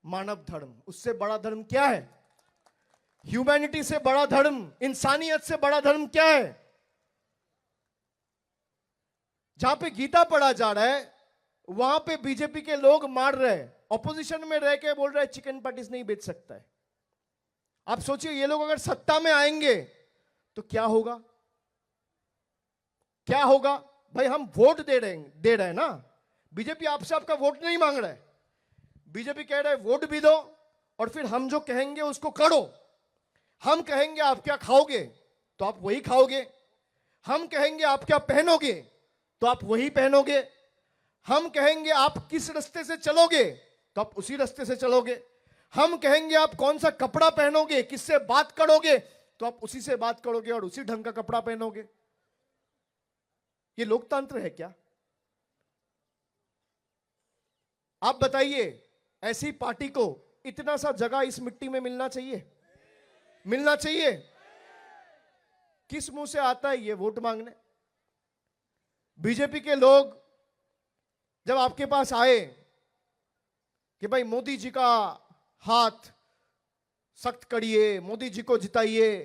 मानव धर्म। उससे बड़ा धर्म क्या है? ह्यूमैनिटी से बड़ा धर्म, इंसानियत से बड़ा धर्म क्या है? जहां पे गीता पढ़ा जा रहा है वहां पे बीजेपी के लोग मार रहे हैं। ऑपोजिशन में रह के बोल रहे हैं चिकन पैटीज नहीं बेच सकता है। आप सोचिए, ये लोग अगर सत्ता में आएंगे तो क्या होगा? क्या होगा? भाई हम वोट दे रहे हैं ना। बीजेपी आपसे आपका वोट नहीं मांग रहा है। बीजेपी कह रहा है वोट भी दो और फिर हम जो कहेंगे उसको करो। हम कहेंगे आप क्या खाओगे तो आप वही खाओगे। हम कहेंगे आप क्या पहनोगे तो आप वही पहनोगे। हम कहेंगे आप किस रास्ते से चलोगे तो आप उसी रास्ते से चलोगे। हम कहेंगे आप कौन सा कपड़ा पहनोगे, किससे बात करोगे तो आप उसी से बात करोगे और उसी ढंग का कपड़ा पहनोगे। ये लोकतंत्र है क्या? आप बताइए, ऐसी पार्टी को इतना सा जगह इस मिट्टी में मिलना चाहिए? मिलना चाहिए? किस मुंह से आता है ये वोट मांगने? बीजेपी के लोग जब आपके पास आए कि भाई मोदी जी का हाथ सख्त करिए, मोदी जी को जिताइए,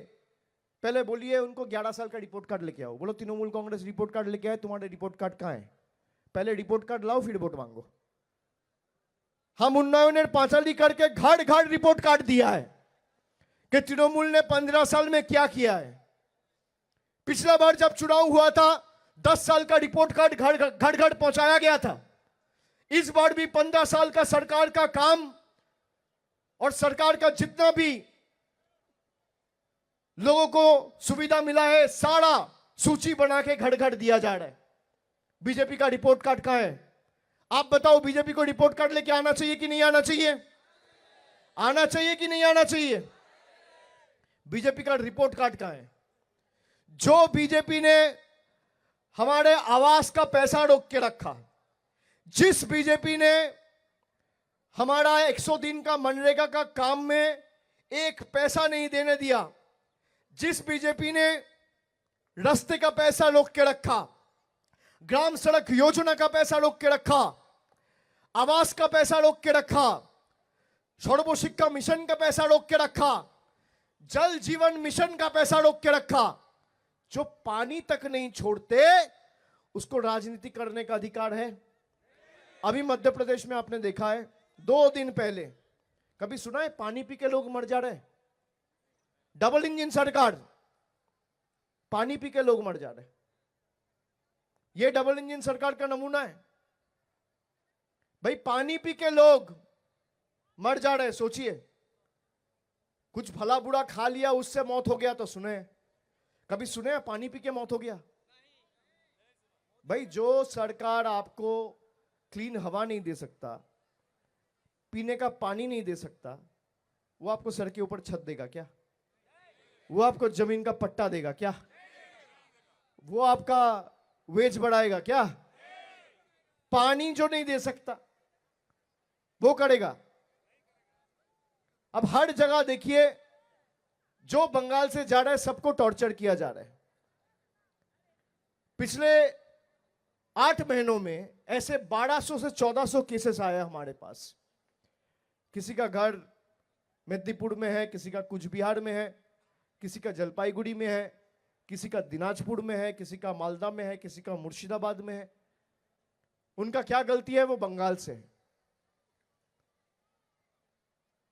पहले बोलिए उनको 11 साल का रिपोर्ट कार्ड लेके आओ। बोलो तृणमूल कांग्रेस रिपोर्ट कार्ड लेके आए, तुम्हारे रिपोर्ट कार्ड कहां है? पहले रिपोर्ट कार्ड लाओ फिर वोट मांगो। हम उन्नयों ने पांचाली करके घर घर रिपोर्ट कार्ड दिया है कि तृणमूल ने 15 साल में क्या किया है। पिछला बार जब चुनाव हुआ था 10 साल का रिपोर्ट कार्ड घर घर पहुंचाया गया था। इस बार भी 15 साल का सरकार का काम और सरकार का जितना भी लोगों को सुविधा मिला है सारा सूची बना के घर घर दिया जा रहा है। बीजेपी का रिपोर्ट कार्ड कहां है? आप बताओ, बीजेपी को रिपोर्ट कार्ड लेके आना चाहिए कि नहीं आना चाहिए? आना चाहिए कि नहीं आना चाहिए? बीजेपी का रिपोर्ट कार्ड कहां है? जो बीजेपी ने हमारे आवास का पैसा रोक के रखा, जिस बीजेपी ने हमारा 100 दिन का मनरेगा का काम में एक पैसा नहीं देने दिया, जिस बीजेपी ने रास्ते का पैसा रोक के रखा, ग्राम सड़क योजना का पैसा रोक के रखा, आवास का पैसा रोक के रखा, सर्वशिक्षा मिशन का पैसा रोक के रखा, जल जीवन मिशन का पैसा रोक के रखा, जो पानी तक नहीं छोड़ते उसको राजनीति करने का अधिकार है। अभी मध्य प्रदेश में आपने देखा है, 2 दिन पहले कभी सुना है पानी पी के लोग मर जा रहे हैं? डबल इंजन सरकार, पानी पी के लोग मर जा रहे हैं। यह डबल इंजन सरकार का नमूना है। भाई पानी पी के लोग मर जा रहे हैं। सोचिए, कुछ भला बुरा खा लिया उससे मौत हो गया तो सुने, कभी सुने पानी पी के मौत हो गया? भाई जो सरकार आपको क्लीन हवा नहीं दे सकता, पीने का पानी नहीं दे सकता, वो आपको सर के ऊपर छत देगा क्या? वो आपको जमीन का पट्टा देगा क्या? वो आपका वेज बढ़ाएगा क्या? पानी जो नहीं दे सकता वो करेगा। अब हर जगह देखिए, जो बंगाल से जा रहा है सबको टॉर्चर किया जा रहा है। पिछले 8 महीनों में ऐसे 1200 से 1400 केसेस आए हमारे पास। किसी का घर मेदिनीपुर में है, किसी का कुछ बिहार में है, किसी का जलपाईगुड़ी में है, किसी का दिनाजपुर में है, किसी का मालदा में है, किसी का मुर्शिदाबाद में है। उनका क्या गलती है? वो बंगाल से है।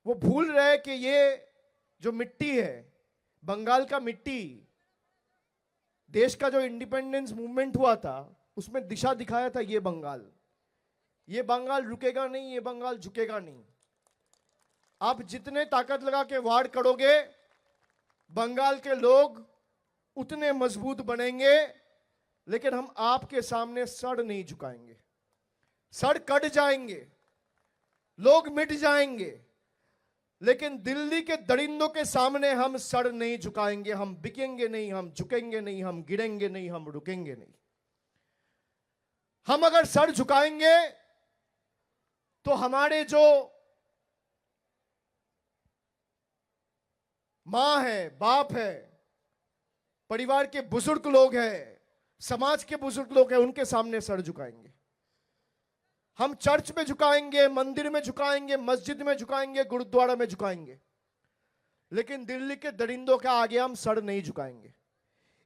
वो भूल रहे कि ये जो मिट्टी है, बंगाल का मिट्टी, देश का जो इंडिपेंडेंस मूवमेंट हुआ था उसमें दिशा दिखाया था ये बंगाल। ये बंगाल रुकेगा नहीं, ये बंगाल झुकेगा नहीं। आप जितने ताकत लगा के वार करोगे, बंगाल के लोग उतने मजबूत बनेंगे, लेकिन हम आपके सामने सर नहीं झुकाएंगे। सर कट जाएंगे, लोग मिट जाएंगे, लेकिन दिल्ली के दरिंदों के सामने हम सर नहीं झुकाएंगे। हम बिकेंगे नहीं, हम झुकेंगे नहीं, हम गिरेंगे नहीं, हम रुकेंगे नहीं। हम अगर सर झुकाएंगे तो हमारे जो मां है, बाप है, परिवार के बुजुर्ग लोग हैं, समाज के बुजुर्ग लोग हैं, उनके सामने सर झुकाएंगे। हम चर्च में झुकाएंगे, मंदिर में झुकाएंगे, मस्जिद में झुकाएंगे, गुरुद्वारा में झुकाएंगे, लेकिन दिल्ली के दरिंदों के आगे हम सर नहीं झुकाएंगे।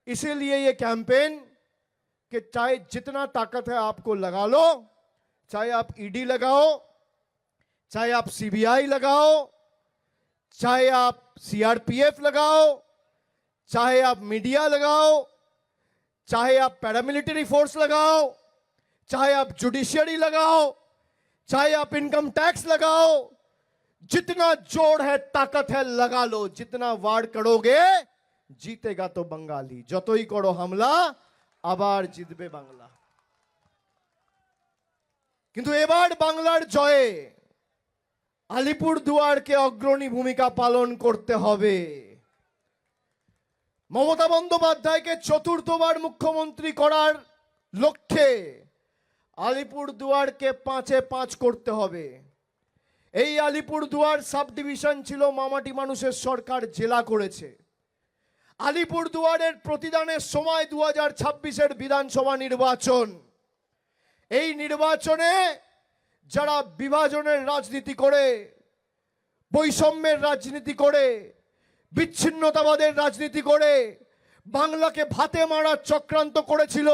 इसीलिए ये कैंपेन कि चाहे जितना ताकत है आपको लगा लो, चाहे आप ईडी लगाओ, चाहे आप सीबीआई लगाओ, चाहे आप सीआरपीएफ लगाओ, चाहे आप मीडिया लगाओ, चाहे आप पैरामिलिट्री फोर्स लगाओ, चाहे आप जुडिशियरी लगाओ, चाहे आप इनकम टैक्स लगाओ, जितना जोड़ है, ताकत है, लगा लो। जितना वार करोगे जीतेगा तो बंगाली। যতই করো হামলা আবার জিতবে বাংলা। কিন্তু এবার বাংলার জয়ে আলিপুরদুয়ারকে অগ্রণী ভূমিকা পালন করতে হবে। মমতা বন্দ্যোপাধ্যায়কে চতুর্থবার মুখ্যমন্ত্রী করার লক্ষ্যে আলিপুরদুয়ারকে 5-এ 5 করতে হবে। এই আলিপুরদুয়ার সাব ডিভিশন ছিল মামাটি মানুষের সরকার জেলা করেছে। আলিপুরদুয়ারের প্রতিদানের সময় 2026-এর বিধানসভা নির্বাচন। এই নির্বাচনে যারা বিভাজনের রাজনীতি করে, বৈষম্যের রাজনীতি করে, বিচ্ছিন্নতাবাদের রাজনীতি করে বাংলাকে ভাতে মারার চক্রান্ত করেছিল,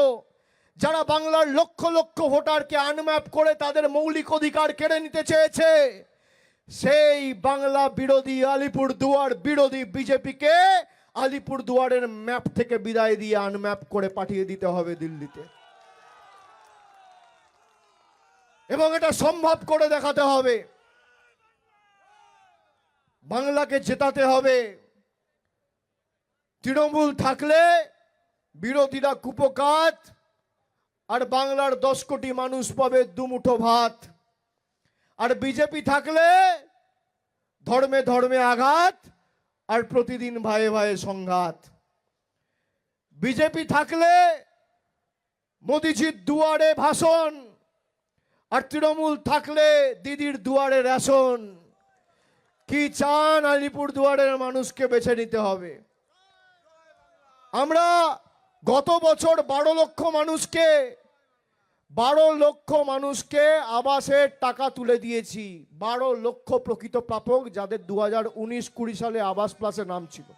যারা বাংলার লক্ষ লক্ষ ভোটারকে আনম্যাপ করে তাদের মৌলিক অধিকার কেড়ে নিতে চেয়েছে, সেই বাংলা বিরোধী, আলিপুরদুয়ার বিরোধী বিজেপিকে আলিপুরদুয়ারের ম্যাপ থেকে বিদায় দিয়ে আনম্যাপ করে পাঠিয়ে দিতে হবে দিল্লিতে। এবং এটা সম্ভব করে দেখাতে হবে। বাংলাকে জেতাতে হবে। তৃণমূল থাকলে বিরোধীরা কুপোকাত, আর বাংলার 10 কোটি মানুষ পাবে দুমুঠো ভাত। আর বিজেপি থাকলে ধর্মে ধর্মে আঘাত আর প্রতিদিন ভাইয়ে ভাইয়ে সংঘাত। বিজেপি থাকলে মোদিজির দুয়ারে ভাষণ আর তৃণমূল থাকলে দিদির দুয়ারে রেশন। কি চান আলিপুর দুয়ারের মানুষকে বেছে নিতে হবে। আমরা গত বছর 12 লক্ষ মানুষকে আবাসের টাকা তুলে দিয়েছি। 12 লক্ষ প্রকৃত প্রাপক, যাদের 2019-20 সালে আবাস প্লাসে নাম ছিল।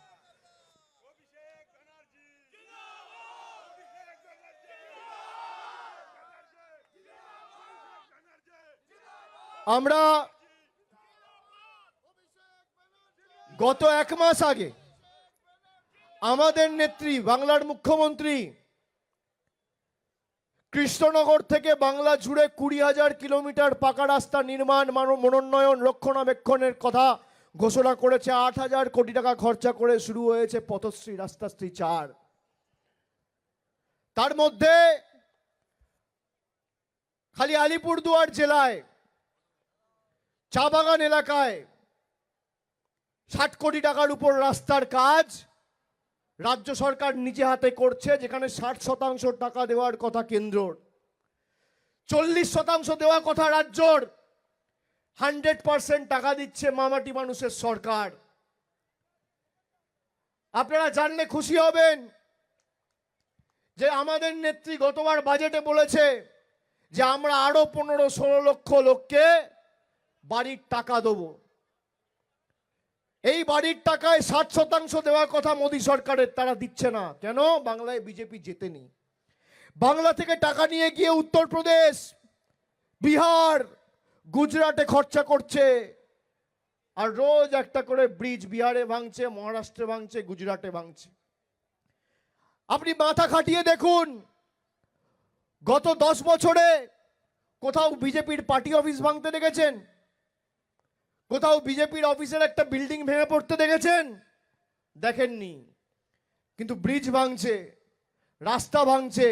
আমরা গত 1 মাস আগে আমাদের নেত্রী বাংলার মুখ্যমন্ত্রী কৃষ্ণনগর থেকে বাংলা জুড়ে 20,000 কিলোমিটার পাকা রাস্তা নির্মাণ, মনোন্নয়ন, রক্ষণাবেক্ষণের কথা ঘোষণা করেছে। 8,000 কোটি টাকা খরচা করে শুরু হয়েছে পথশ্রী রাস্তাশ্রী 4। তার মধ্যে খালি আলিপুরদুয়ার জেলায় চা বাগান এলাকায় 60 কোটি টাকার উপর রাস্তার কাজ রাজ্য সরকার নিজে হাতে করছে, যেখানে 60% টাকা দেওয়ার কথা কেন্দ্রর, 40% দেওয়া কথা রাজ্যর, 100% টাকা দিচ্ছে মামাটি মানুষের সরকার। আপনারা জানলে খুশি হবেন যে আমাদের নেত্রী গতবার বাজেটে বলেছে যে আমরা আরো 15-16 লক্ষ লোককে বাড়ির টাকা দেবো। এই বাড়ির টাকায় 60% দেওয়ার কথা মোদী সরকারের, তারা দিচ্ছে না কেন? বাংলায় বিজেপি জেতেনি। বাংলা থেকে টাকা নিয়ে গিয়ে উত্তরপ্রদেশ, বিহার, গুজরাটে খরচা করছে, আর রোজ একটা করে ব্রিজ বিহারে ভাঙছে, মহারাষ্ট্রে ভাঙছে, গুজরাটে ভাঙছে। আপনি মাথা খাটিয়ে দেখুন, গত 10 বছরে কোথাও বিজেপির পার্টি অফিস ভাঙতে দেখেছেন? কোথাও বিজেপির অফিসের একটা বিল্ডিং ভেঙে পড়তে দেখেছেন? দেখেননি। কিন্তু ব্রিজ ভাঙছে, রাস্তা ভাঙছে,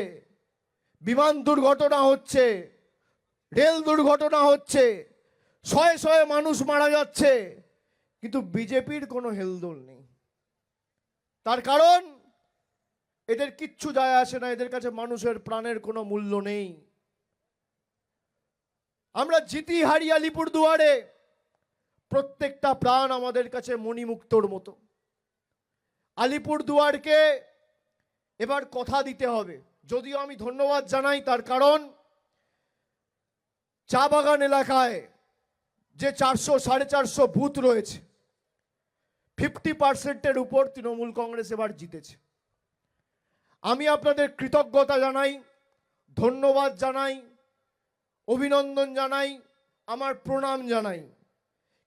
বিমান দুর্ঘটনা হচ্ছে, রেল দুর্ঘটনা হচ্ছে, শয়ে শয়ে মানুষ মারা যাচ্ছে, কিন্তু বিজেপির কোনো হেলদোল নেই। তার কারণ এদের কিচ্ছু যায় আসে না, এদের কাছে মানুষের প্রাণের কোনো মূল্য নেই। আমরা জিতি হারি আলিপুর দুয়ারে, প্রত্যেকটা প্রাণ আমাদের কাছে মণিমুক্তর মতো। আলিপুর দুয়ারকে এবার কথা দিতে হবে। যদিও আমি ধন্যবাদ জানাই, তার কারণ চা বাগান এলাকায় যে 400-450 বুথ রয়েছে, 50%-এর উপর তৃণমূল কংগ্রেস এবার জিতেছে। আমি আপনাদের কৃতজ্ঞতা জানাই, ধন্যবাদ জানাই, অভিনন্দন জানাই, আমার প্রণাম জানাই।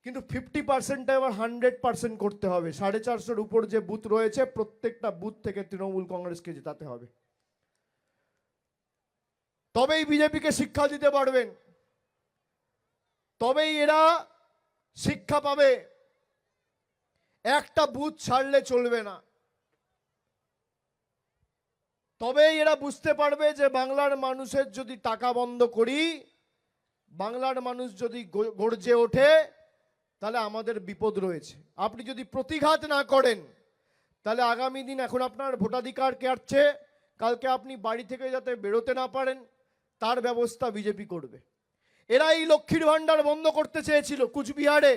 কিন্তু 50%টা এবার 100% করতে হবে। 450-এর উপর যে বুথ রয়েছে, প্রত্যেকটা বুথ থেকে তৃণমূল কংগ্রেসকে জেতাতে হবে। তবেই বিজেপিকে শিক্ষা দিতে পারবেন, তবেই এরা শিক্ষা পাবে। একটা বুথ ছাড়লে চলবে না, তবেই এরা বুঝতে পারবে যে বাংলার মানুষের যদি টাকা বন্ধ করি, বাংলার মানুষ যদি গর্জে ওঠে, তাহলে আমাদের বিপদ রয়েছে। আপনি যদি প্রতিঘাত না করেন, তাহলে আগামী দিন, এখন আপনার ভোটাধিকার কাটছে, কালকে আপনি বাড়ি থেকে যাতে বেরোতে না পারেন, তার ব্যবস্থা বিজেপি করবে। এরা এই লক্ষ্মীর ভান্ডার বন্ধ করতে চেয়েছিল কুচবিহারে।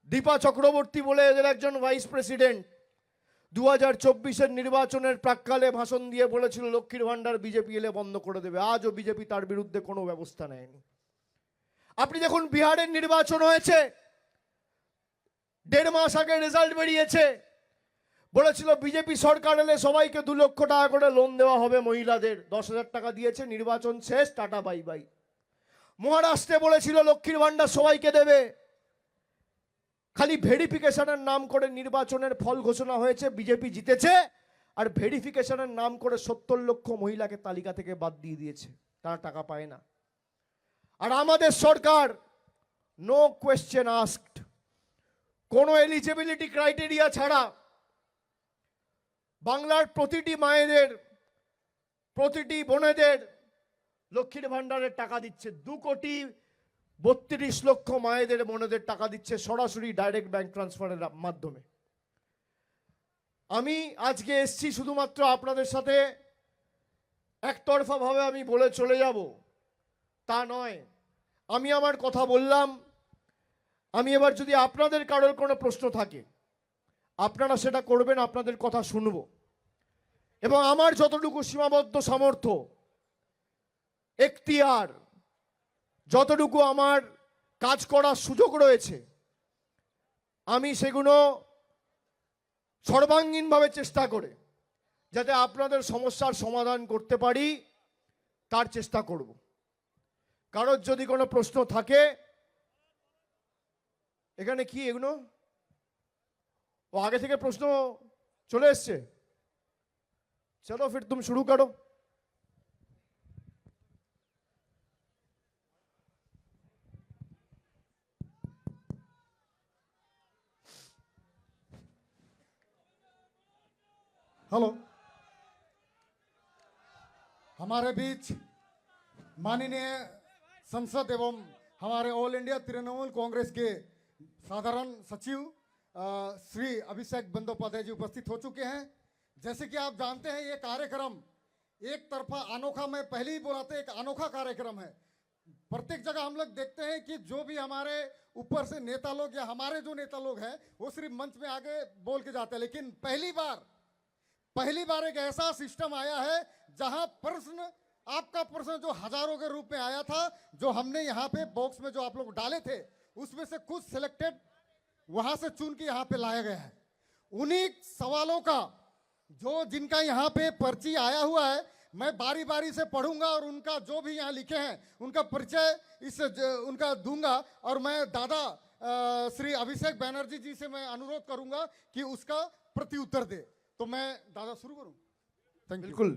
দীপা চক্রবর্তী বলে এদের একজন ভাইস প্রেসিডেন্ট 2024-এর নির্বাচনের প্রাক্কালে ভাষণ দিয়ে বলেছিল লক্ষ্মীর ভান্ডার বিজেপি এলে বন্ধ করে দেবে। আজও বিজেপি তার বিরুদ্ধে কোনো ব্যবস্থা নেয়নি। আপনি দেখুন, বিহারের নির্বাচন হয়েছে, 1.5 মাস আগে রেজাল্ট বেরিয়েছে, বলেছিল বিজেপি সরকার এলে সবাইকে 2 লক্ষ টাকা করে লোন দেওয়া হবে, মহিলাদের 10,000 টাকা দিয়েছে। নির্বাচন শেষ, টাটা বাই বাই। মহারাষ্ট্রে বলেছিল লক্ষ্মীর ভান্ডার সবাইকে দেবে, খালি ভেরিফিকেশনের নাম করে নির্বাচনের ফল ঘোষণা হয়েছে, বিজেপি জিতেছে, আর ভেরিফিকেশনের নাম করে 70 লক্ষ মহিলাকে তালিকা থেকে বাদ দিয়ে দিয়েছে, তারা টাকা পায় না। আর আমাদের সরকার নো কোয়েশ্চেন আস্কড, কোনো এলিজিবিলিটি ক্রাইটেরিয়া ছাড়া বাংলার প্রতিটি মায়েদের, প্রতিটি বোনেদের লক্ষ্মীর ভান্ডারের টাকা দিচ্ছে। 2,32,00,000 মায়েদের বোনেদের টাকা দিচ্ছে সরাসরি ডাইরেক্ট ব্যাংক ট্রান্সফারের মাধ্যমে। আমি আজকে এসছি শুধুমাত্র আপনাদের সাথে একতরফা ভাবে আমি বলে চলে যাব তা নয়। আমি আমার কথা বললাম। আমি এবার যদি আপনাদের কারোর কোনো প্রশ্ন থাকে আপনারা সেটা করবেন, আপনাদের কথা শুনবো এবং আমার যতটুকু সীমাবদ্ধ সামর্থ্য, এখতিয়ার, যতটুকু আমার কাজ করার সুযোগ রয়েছে আমি সেগুলো সর্বাঙ্গীনভাবে চেষ্টা করে যাতে আপনাদের সমস্যার সমাধান করতে পারি তার চেষ্টা করব। কারোর যদি কোনো প্রশ্ন থাকে, এখানে কি এগুলো ও আগে থেকে প্রশ্ন চলে এসছে, চলো ফির তুম শুরু করো। हेलो, हमारे बीच माननीय संसद एवं हमारे ऑल इंडिया तृणमूल कांग्रेस के साधारण सचिव श्री अभिषेक बंदोपाध्याय जी उपस्थित हो चुके हैं। जैसे कि आप जानते हैं, ये कार्यक्रम एक तरफा अनोखा, मैं पहले ही बोला था, एक अनोखा कार्यक्रम है। प्रत्येक जगह हम लोग देखते हैं कि जो भी हमारे ऊपर से नेता लोग या हमारे जो नेता लोग हैं वो सिर्फ मंच में आगे बोल के जाते हैं, लेकिन पहली बार एक ऐसा सिस्टम आया है जहां प्रश्न, आपका प्रश्न जो हजारों के रूप में आया था, जो हमने यहाँ पे बॉक्स में जो आप लोग डाले थे उसमें से कुछ सिलेक्टेड वहां से चुन के यहाँ पे लाया गया है। उन्हीं सवालों का जो जिनका यहाँ पे पर्ची आया हुआ है मैं बारी बारी से पढ़ूंगा और उनका जो भी यहाँ लिखे हैं उनका परिचय उनका दूंगा और मैं दादा श्री अभिषेक बैनर्जी जी से मैं अनुरोध करूंगा कि उसका प्रति उत्तर दे। तो मैं दादा शुरू करूं? Thank you. बिल्कुल,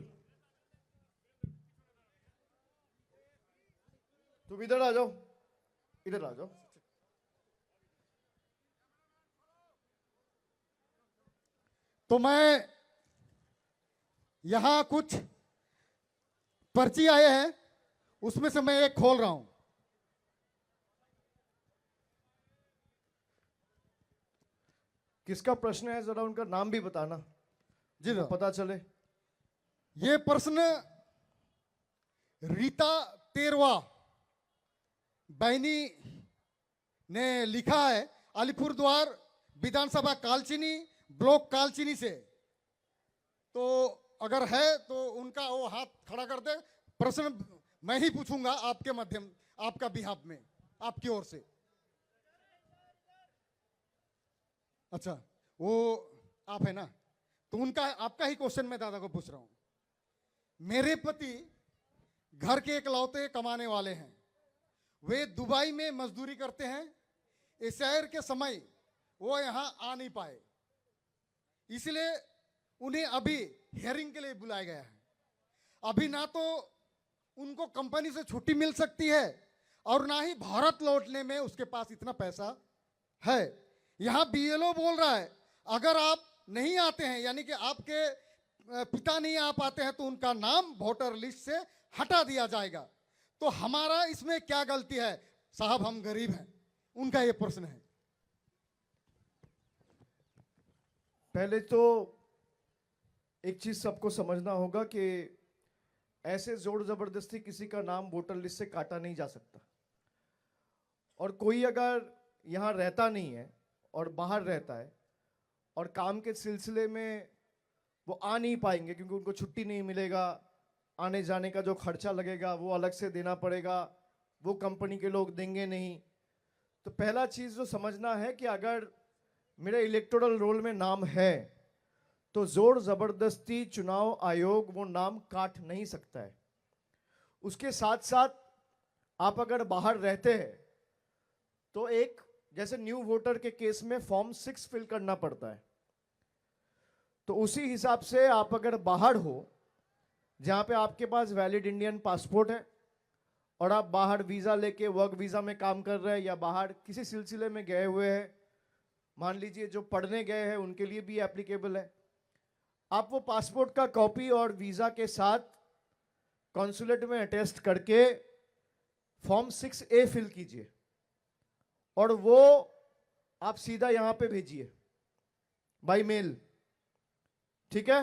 तुम इधर आ जाओ, इधर आ जाओ। तो मैं यहां कुछ पर्ची आए हैं उसमें से मैं एक खोल रहा हूं। किसका प्रश्न है जरा उनका नाम भी बताना जी तो पता चले। ये प्रश्न रीता तेरवा बहनी ने लिखा है, अलीपुरद्वार विधानसभा कालचिनी ब्लॉक कालचिनी से। तो अगर है तो उनका वो हाथ खड़ा कर दे। प्रश्न मैं ही पूछूंगा आपके माध्यम, आपका बिहाफ में, आपकी ओर से। अच्छा, वो आप है ना, तो उनका, आपका ही क्वेश्चन मैं दादा को पूछ रहा हूं। मेरे पति घर के इकलौते कमाने वाले हैं, वे दुबई में मजदूरी करते हैं। इस शहर के समय वो यहां आ नहीं पाए, इसलिए उन्हें अभी हियरिंग के लिए बुलाया गया है। अभी ना तो उनको कंपनी से छुट्टी मिल सकती है और ना ही भारत लौटने में उसके पास इतना पैसा है। यहां बीएलओ बोल रहा है अगर आप नहीं आते हैं, यानी कि आपके पिता नहीं आ पाते हैं, तो उनका नाम वोटर लिस्ट से हटा दिया जाएगा। तो हमारा इसमें क्या गलती है? साहब हम गरीब हैं, उनका ये प्रश्न है। पहले तो एक चीज सबको समझना होगा कि ऐसे जोर जबरदस्ती किसी का नाम वोटर लिस्ट से काटा नहीं जा सकता। और कोई अगर यहाँ रहता नहीं है और बाहर रहता है और काम के सिलसिले में वो आ नहीं पाएंगे क्योंकि उनको छुट्टी नहीं मिलेगा, आने जाने का जो खर्चा लगेगा वो अलग से देना पड़ेगा, वो कंपनी के लोग देंगे नहीं। तो पहला चीज़ जो समझना है कि अगर मेरे इलेक्टोरल रोल में नाम है तो जोर जबरदस्ती चुनाव आयोग वो नाम काट नहीं सकता है। उसके साथ साथ आप अगर बाहर रहते हैं तो एक, जैसे न्यू वोटर के केस में फॉर्म 6 फिल करना पड़ता है, तो उसी हिसाब से आप अगर बाहर हो जहां पे आपके पास वैलिड इंडियन पासपोर्ट है और आप बाहर वीजा लेके वर्क वीजा में काम कर रहे हैं या बाहर किसी सिलसिले में गए हुए हैं, मान लीजिए जो पढ़ने गए हैं उनके लिए भी एप्लीकेबल है, आप वो पासपोर्ट का कॉपी और वीजा के साथ कॉन्सुलेट में अटेस्ट करके फॉर्म 6A फिल कीजिए और वो आप सीधा यहां पे भेजिए बाय मेल, ठीक है।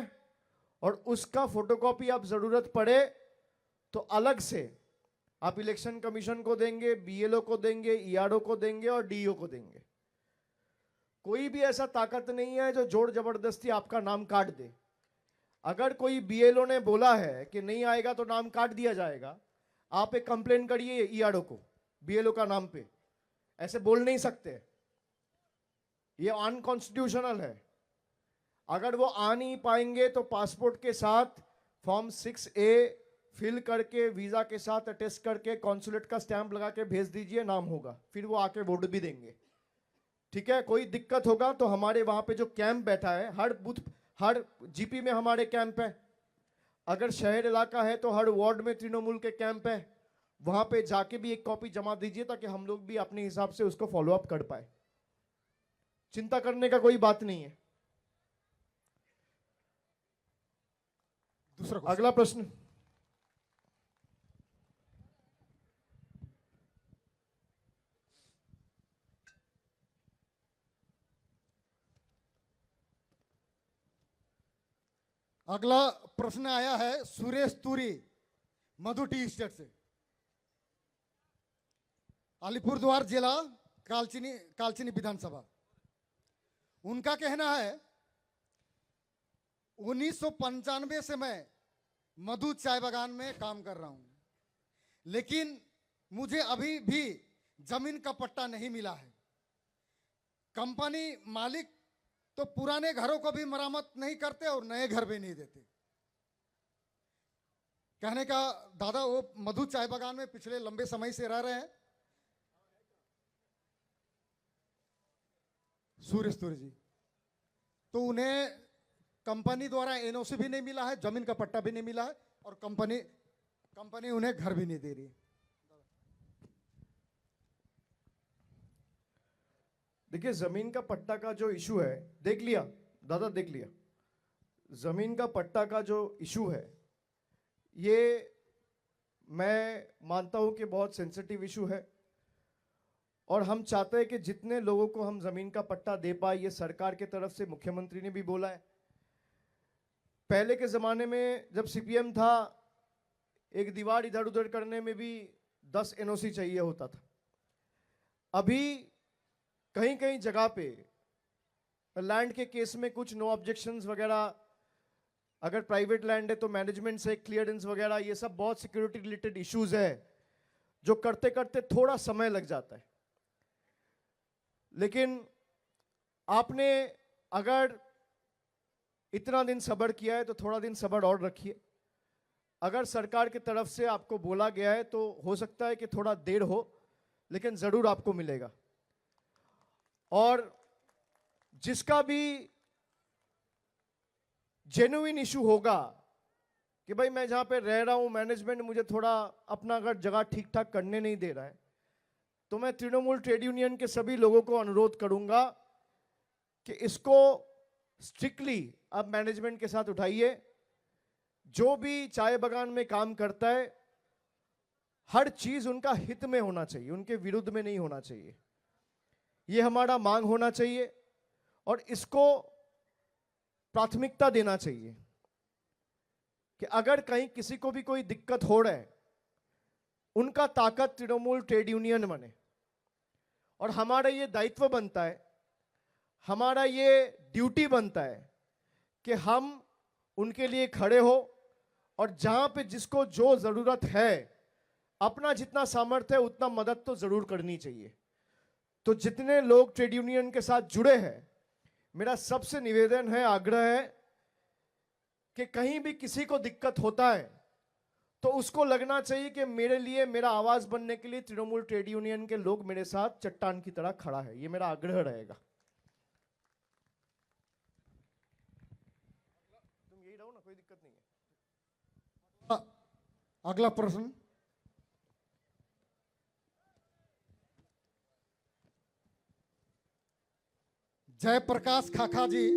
और उसका फोटोकॉपी आप जरूरत पड़े तो अलग से आप इलेक्शन कमीशन को देंगे, बीएलओ को देंगे, ईआरओ को देंगे और डीईओ को देंगे। कोई भी ऐसा ताकत नहीं है जो जोर जबरदस्ती आपका नाम काट दे। अगर कोई बीएलओ ने बोला है कि नहीं आएगा तो नाम काट दिया जाएगा। आप एक कंप्लेन करिए ईआरओ को बीएलओ का नाम पे, ऐसे बोल नहीं सकते, ये अनकॉन्स्टिट्यूशनल है। अगर वो आ नहीं पाएंगे तो पासपोर्ट के साथ फॉर्म 6A फिल करके वीजा के साथ अटेस्ट करके कॉन्सुलेट का स्टैंप लगा के भेज दीजिए, नाम होगा, फिर वो आके वोट भी देंगे। ठीक है, कोई दिक्कत होगा तो हमारे वहां पे जो कैंप बैठा है, हर बूथ हर जीपी में हमारे कैंप है। अगर शहर इलाका है तो हर वार्ड में तृणमूल के कैंप है, वहां पे जाके भी एक कॉपी जमा दीजिए ताकि हम लोग भी अपने हिसाब से उसको फॉलो अप कर पाए। चिंता करने का कोई बात नहीं है। दूसरा अगला प्रश्न। अगला प्रश्न आया है सुरेश तुरी, मधु टी स्टेट से, अलीपुरद्वार जिला, कालचिनी विधानसभा। उनका कहना है 1995 से मैं मधु चाय बागान में काम कर रहा हूं, लेकिन मुझे अभी भी जमीन का पट्टा नहीं मिला है। कंपनी मालिक तो पुराने घरों को भी मरम्मत नहीं करते और नए घर भी नहीं देते। कहने का दादा वो मधु चाय बागान में पिछले लंबे समय से रह रहे हैं। सूर्य जी, तो उन्हें कंपनी द्वारा एनओसी भी नहीं मिला है, जमीन का पट्टा भी नहीं मिला है और कंपनी उन्हें घर भी नहीं दे रही है। देखिए, जमीन का पट्टा का जो इशू है, देख लिया दादा, देख लिया, जमीन का पट्टा का जो इशू है ये मैं मानता हूं कि बहुत सेंसिटिव इशू है और हम चाहते हैं कि जितने लोगों को हम जमीन का पट्टा दे पाए। ये सरकार के तरफ से मुख्यमंत्री ने भी बोला है। पहले के जमाने में जब सीपीएम था, एक दीवार इधर उधर करने में भी 10 एनओसी चाहिए होता था। अभी कहीं कहीं जगह पे लैंड के केस में कुछ नो ऑब्जेक्शंस वगैरह, अगर प्राइवेट लैंड है तो मैनेजमेंट से क्लियरेंस वगैरह, ये सब बहुत सिक्योरिटी रिलेटेड इश्यूज है जो करते करते थोड़ा समय लग जाता है। लेकिन आपने अगर इतना दिन सब्र किया है तो थोड़ा दिन सब्र और रखिए। अगर सरकार की तरफ से आपको बोला गया है तो हो सकता है कि थोड़ा देर हो, लेकिन जरूर आपको मिलेगा। और जिसका भी जेन्युइन इशू होगा कि भाई मैं जहां पे रह रहा हूं, मैनेजमेंट मुझे थोड़ा अपना अगर जगह ठीक ठाक करने नहीं दे रहा है, तो मैं तृणमूल ट्रेड यूनियन के सभी लोगों को अनुरोध करूंगा कि इसको स्ट्रिक्टली आप मैनेजमेंट के साथ उठाइए। जो भी चाय बागान में काम करता है, हर चीज उनका हित में होना चाहिए, उनके विरुद्ध में नहीं होना चाहिए। ये हमारा मांग होना चाहिए और इसको प्राथमिकता देना चाहिए कि अगर कहीं किसी को भी कोई दिक्कत हो रहा है, उनका ताकत तृणमूल ट्रेड यूनियन बने। और हमारा ये दायित्व बनता है, हमारा ये ड्यूटी बनता है कि हम उनके लिए खड़े हो और जहां पे जिसको जो जरूरत है, अपना जितना सामर्थ्य है उतना मदद तो जरूर करनी चाहिए। तो जितने लोग ट्रेड यूनियन के साथ जुड़े हैं, मेरा सबसे निवेदन है, आग्रह है कि कहीं भी किसी को दिक्कत होता है तो उसको लगना चाहिए कि मेरे लिए, मेरा आवाज बनने के लिए तृणमूल ट्रेड यूनियन के लोग मेरे साथ चट्टान की तरह खड़ा है। ये मेरा आग्रह रहेगा। तुम यही रहो ना, कोई दिक्कत नहीं है। अगला प्रश्न जयप्रकाश खाखा जी,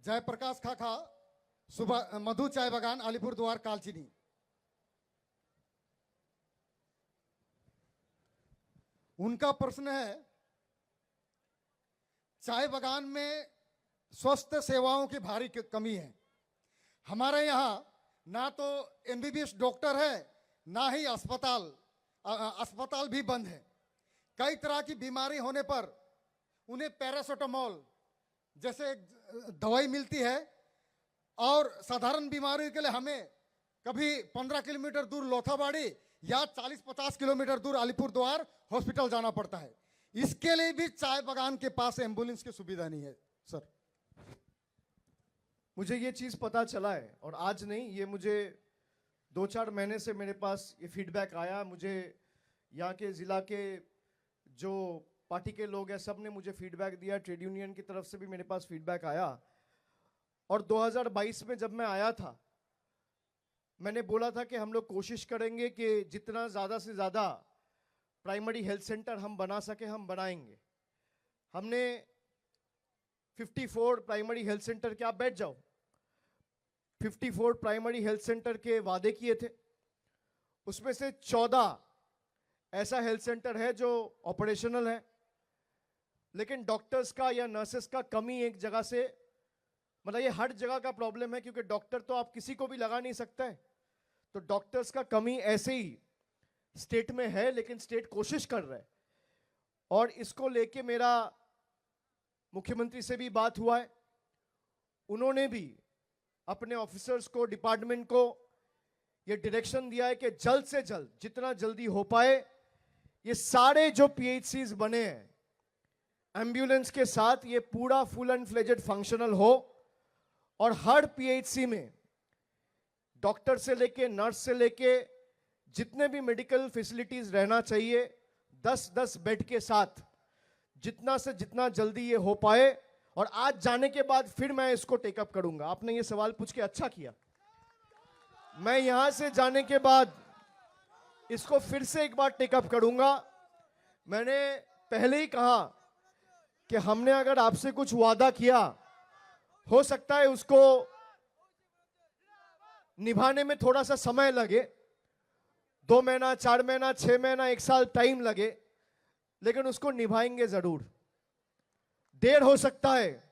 जयप्रकाश खाखा, सुबह मधु चाय बागान, अलीपुरद्वार, कालचिनी। उनका प्रश्न है, चाय बागान में स्वास्थ्य सेवाओं की भारी कमी है। हमारे यहाँ ना तो एमबीबीएस डॉक्टर है, ना ही अस्पताल भी बंद है। कई तरह की बीमारी होने पर उन्हें पैरासीटामोल जैसे दवाई मिलती है, और साधारण बीमारी के लिए हमें कभी 15 किलोमीटर दूर लोथाबाड़ी या 40-50 किलोमीटर दूर अलीपुरद्वार हॉस्पिटल जाना पड़ता है। इसके लिए भी चाय बागान के पास एम्बुलेंस की सुविधा नहीं है सर। मुझे ये चीज़ पता चला है, और आज नहीं, ये मुझे 2-4 महीने से मेरे पास ये फीडबैक आया। मुझे यहाँ के ज़िला के जो पार्टी के लोग हैं सब ने मुझे फीडबैक दिया, ट्रेड यूनियन की तरफ से भी मेरे पास फीडबैक आया। और 2022 में जब मैं आया था, मैंने बोला था कि हम लोग कोशिश करेंगे कि जितना ज़्यादा से ज़्यादा प्राइमरी हेल्थ सेंटर हम बना सके हम बनाएंगे। हमने 54 प्राइमरी हेल्थ सेंटर के, आप बैठ जाओ, 54 प्राइमरी हेल्थ सेंटर के वादे किए थे। उसमें से 14 ऐसा हेल्थ सेंटर है जो ऑपरेशनल है, लेकिन डॉक्टर्स का या नर्सेस का कमी एक जगह से, मतलब ये हर जगह का प्रॉब्लम है, क्योंकि डॉक्टर तो आप किसी को भी लगा नहीं सकता है। तो डॉक्टर्स का कमी ऐसे ही स्टेट में है, लेकिन स्टेट कोशिश कर रहा है। और इसको लेके मेरा मुख्यमंत्री से भी बात हुआ है। उन्होंने भी अपने ऑफिसर्स को, डिपार्टमेंट को ये डायरेक्शन दिया है कि जल्द से जल्द, जितना जल्दी हो पाए, ये सारे जो पीएचसीज बने हैं एम्बुलेंस के साथ, ये पूरा फुल एंड फ्लेजेड फंक्शनल हो, और हर पीएचसी में डॉक्टर से लेके, नर्स से लेके, जितने भी मेडिकल फैसिलिटीज रहना चाहिए, 10-10 बेड के साथ, जितना से जितना जल्दी ये हो पाए। और आज जाने के बाद फिर मैं इसको टेकअप करूंगा। आपने ये सवाल पूछ के अच्छा किया। मैं यहां से जाने के बाद इसको फिर से एक बार टेकअप करूंगा। मैंने पहले ही कहा कि हमने अगर आपसे कुछ वादा किया, हो सकता है उसको निभाने में थोड़ा सा समय लगे, 2 महीना, 4 महीना, 6 महीना, 1 साल टाइम लगे, लेकिन उसको निभाएंगे जरूर। देर हो सकता है,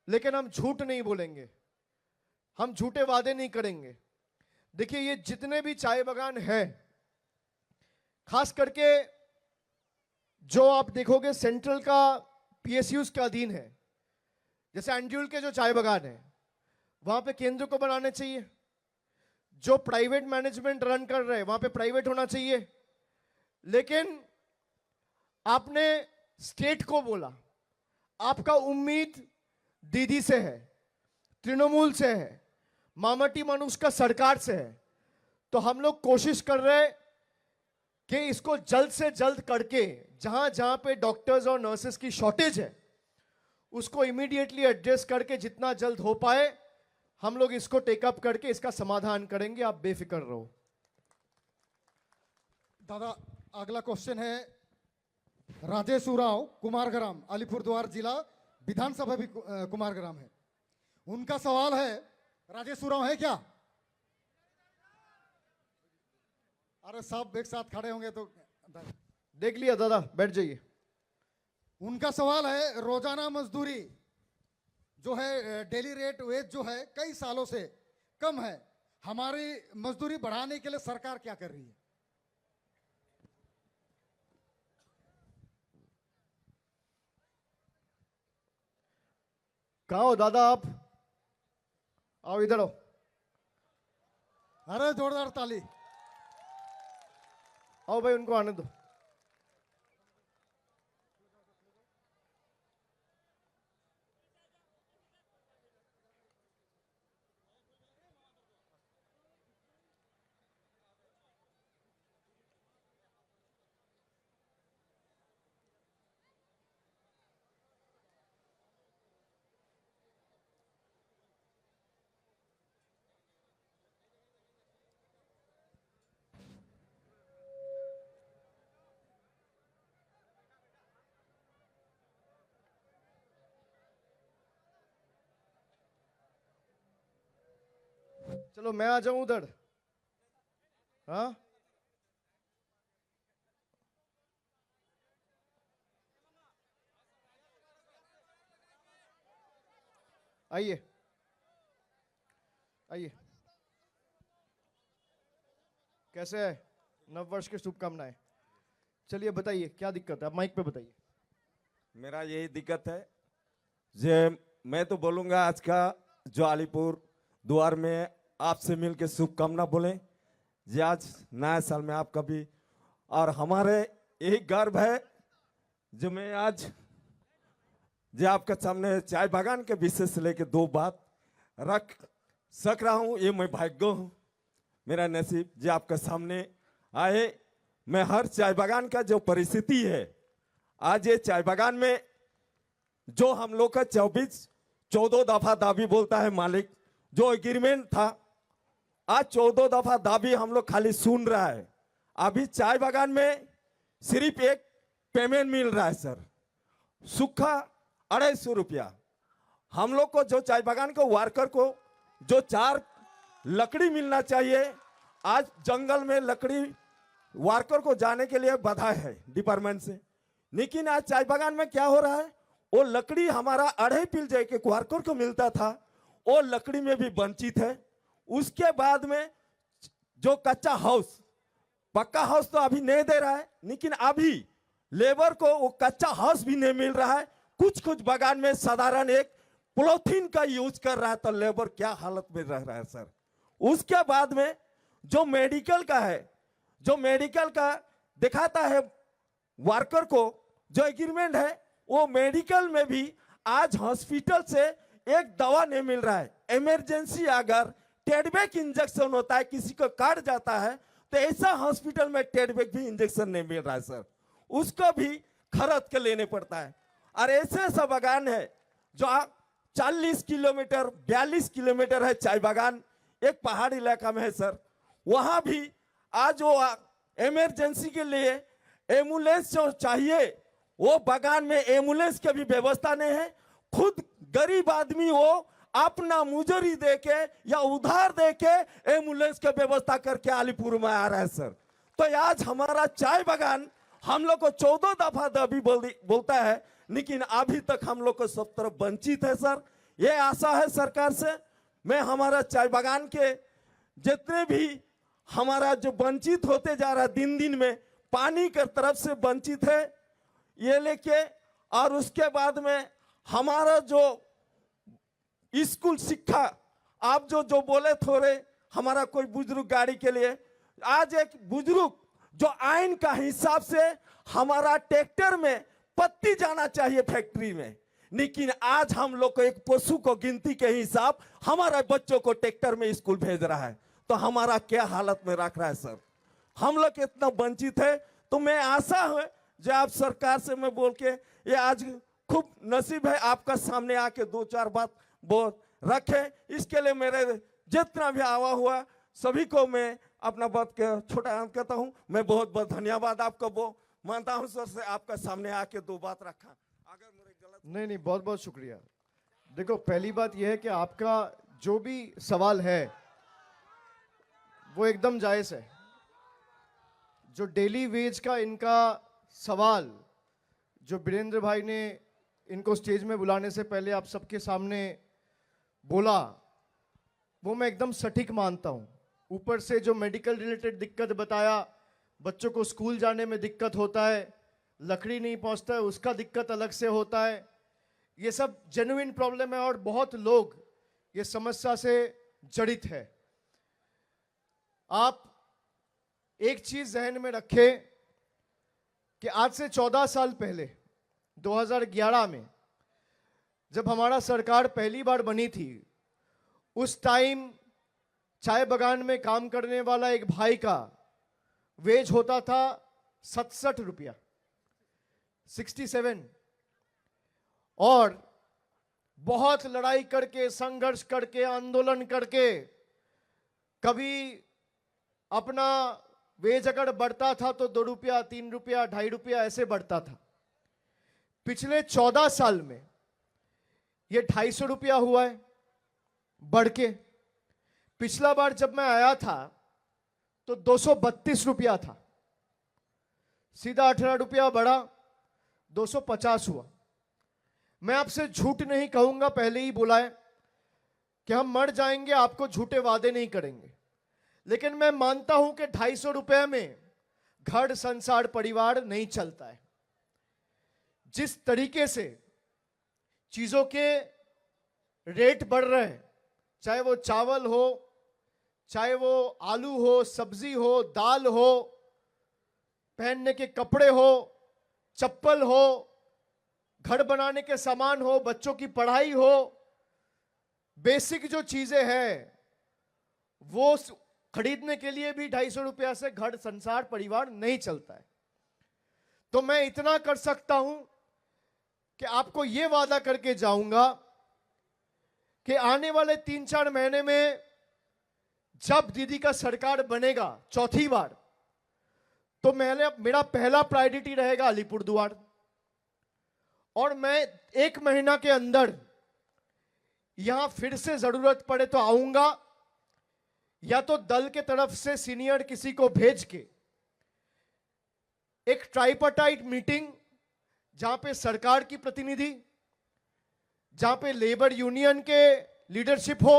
लेकिन हम झूठ नहीं बोलेंगे, हम झूठे वादे नहीं करेंगे। देखिए, ये जितने भी चाय बागान है, खास करके जो आप देखोगे सेंट्रल का पीएसयूज के अधीन है, जैसे एंड्यूल के जो चाय बागान है, वहां पे केंद्र को बनाने चाहिए। जो प्राइवेट मैनेजमेंट रन कर रहे हैं वहां पे प्राइवेट होना चाहिए। लेकिन आपने स्टेट को बोला, आपका उम्मीद दीदी से है, तृणमूल से है, मामाटी मानुष का सरकार से है। तो हम लोग कोशिश कर रहे हैं कि इसको जल्द से जल्द करके, जहां जहां पे डॉक्टर्स और नर्सेस की शॉर्टेज है, उसको इमीडिएटली एड्रेस करके जितना जल्द हो पाए हम लोग इसको टेकअप करके इसका समाधान करेंगे। आप बेफिक्र रहो। दादा, अगला क्वेश्चन है राजेश उरांव, कुमारग्राम, अलीपुरद्वार जिला, विधानसभा भी कुमारग्राम है। उनका सवाल है, राजेश उरांव है क्या? अरे सब एक साथ खड़े होंगे तो देख लिया दादा, बैठ जाइए। उनका सवाल है, रोजाना मजदूरी जो है, डेली रेट वेज जो है कई सालों से कम है, हमारी मजदूरी बढ़ाने के लिए सरकार क्या कर रही है? कहाँ हो दादा आप? आओ इधर आओ। अरे जोरदार ताली। आओ भाई, उनको आने दो। चलो मैं आ जाऊं उधर। हाँ, आइए आइए। कैसे है? नव वर्ष की शुभकामनाएं। चलिए बताइए क्या दिक्कत है, आप माइक पे बताइए। मेरा यही दिक्कत है जे मैं तो बोलूंगा आज का जो अलीपुर द्वार में आपसे मिलके शुभकामना बोले जे आज नया साल में आपका भी और हमारे यही गर्व है जो मैं आज जे आपके सामने चाय बागान के विषय से लेके दो बात रख सक रहा हूँ। ये मैं भाग्य हूँ, मेरा नसीब जो आपके सामने आए। मैं हर चाय बागान का जो परिस्थिति है आज ये चाय बागान में जो हम लोग का 14 दफा दाबी बोलता है मालिक, जो एग्रीमेंट था आज 14 दफा दाबी हम लोग खाली सुन रहा है। अभी चाय बागान में सिर्फ एक पेमेंट मिल रहा है सर, सूखा 250 रुपया। हम लोग को जो चाय बागान को वर्कर को जो 4 लकड़ी मिलना चाहिए, आज जंगल में लकड़ी वर्कर को जाने के लिए बाधा है डिपार्टमेंट से। लेकिन आज चाय बागान में क्या हो रहा है, वो लकड़ी हमारा 2.5 पिल के वर्कर को मिलता था, वो लकड़ी में भी वंचित है। उसके बाद में जो कच्चा हाउस, पक्का हाउस तो अभी नहीं दे रहा है, लेकिन अभी लेबर को वो कच्चा हाउस भी नहीं मिल रहा है। कुछ बागान में साधारण एक पॉलीथीन का यूज कर रहा है, तो लेबर क्या हालत में रह रहा है सर। उसके बाद में जो मेडिकल का है, जो मेडिकल का दिखाता है वर्कर को जो एग्रीमेंट है, वो मेडिकल में भी आज हॉस्पिटल से एक दवा नहीं मिल रहा है। इमरजेंसी अगर टेडबेक इंजेक्शन होता है, किसी को काट जाता है, तो ऐसा हॉस्पिटल में टेडबेक भी इंजेक्शन नहीं मिल रहा है सर, उसको भी खरीद के लेने पड़ता है। और ऐसे ऐसा बागान है जो 40 किलोमीटर 42 किलोमीटर है चाय बागान, एक पहाड़ी इलाका में है सर। वहां भी आज वो इमरजेंसी के लिए एम्बुलेंस जो चाहिए, वो बागान में एम्बुलेंस की भी व्यवस्था नहीं है। खुद गरीब आदमी वो अपना मुजरी देके या उधार देके एम्बुलेंस की व्यवस्था करके अलीपुर में आ रहा है सर। तो आज हमारा चाय बागान हम लोग को 14 दफा दबी बोलता है, लेकिन अभी तक हम लोग को सब तरफ वंचित है सर। ये आशा है सरकार से, मैं हमारा चाय बागान के जितने भी हमारा जो वंचित होते जा रहा है, दिन दिन में पानी के तरफ से वंचित है ये लेके, और उसके बाद में हमारा जो स्कूल शिक्षा, आप जो बोले थोड़े हमारा कोई बुजुर्ग गाड़ी के लिए, आज एक बुजुर्ग जो आइन का हिसाब से हमारा ट्रैक्टर में पत्ती जाना चाहिए फैक्ट्री में, लेकिन आज हम लोग को एक पशु को गिनती के हिसाब हमारे बच्चों को ट्रैक्टर में स्कूल भेज रहा है, तो हमारा क्या हालत में रख रहा है सर। हम लोग इतना वंचित है। तो मैं आशा है जो आप सरकार से मैं बोल के, ये आज खूब नसीब है आपका सामने आके 2-4 बात बोल रखे, इसके लिए मेरे जितना भी आवा हुआ सभी को मैं अपना बात के छोटा कहता हूँ। मैं बहुत बहुत धन्यवाद आपको वो मानता हूँ सर से, आपका सामने आके 2 बात रखा। अगर मेरे गलत नहीं, बहुत बहुत शुक्रिया। देखो, पहली बात यह है कि आपका जो भी सवाल है वो एकदम जायज है। जो डेली वेज का इनका सवाल जो वीरेंद्र भाई ने इनको स्टेज में बुलाने से पहले आप सबके सामने बोला, वो मैं एकदम सटीक मानता हूं। ऊपर से जो मेडिकल रिलेटेड दिक्कत बताया, बच्चों को स्कूल जाने में दिक्कत होता है, लकड़ी नहीं पहुंचता है उसका दिक्कत अलग से होता है, ये सब जेन्युइन प्रॉब्लम है और बहुत लोग ये समस्या से जड़ित है। आप एक चीज जहन में रखें कि आज से 14 साल पहले 2011 में जब हमारा सरकार पहली बार बनी थी, उस टाइम चाय बागान में काम करने वाला एक भाई का वेज होता था 67 रुपया, 67। और बहुत लड़ाई करके, संघर्ष करके, आंदोलन करके, कभी अपना वेज अगर बढ़ता था तो 2 रुपया, 3 रुपया, 2.5 रुपया ऐसे बढ़ता था। पिछले 14 साल में ये 250 रुपया हुआ है बढ़ के। पिछला बार जब मैं आया था तो 232 रुपया था, सीधा 18 रुपया बढ़ा, 250 हुआ। मैं आपसे झूठ नहीं कहूंगा, पहले ही बोला है कि हम मर जाएंगे, आपको झूठे वादे नहीं करेंगे। लेकिन मैं मानता हूं कि 250 रुपए में घर संसार परिवार नहीं चलता है। जिस तरीके से चीजों के रेट बढ़ रहे हैं, चाहे वो चावल हो, चाहे वो आलू हो, सब्जी हो, दाल हो, पहनने के कपड़े हो, चप्पल हो, घर बनाने के सामान हो, बच्चों की पढ़ाई हो, बेसिक जो चीजें हैं वो खरीदने के लिए भी 250 रुपया से घर संसार परिवार नहीं चलता है। तो मैं इतना कर सकता हूं कि आपको यह वादा करके जाऊंगा कि आने वाले 3-4 महीने में जब दीदी का सरकार बनेगा चौथी बार, तो मेरा पहला प्रायोरिटी रहेगा अलीपुरद्वार। और मैं 1 महीना के अंदर यहां फिर से जरूरत पड़े तो आऊंगा, या तो दल के तरफ से सीनियर किसी को भेज के एक ट्राइपार्टाइट मीटिंग, जहां पे सरकार की प्रतिनिधि, जहां पे लेबर यूनियन के लीडरशिप हो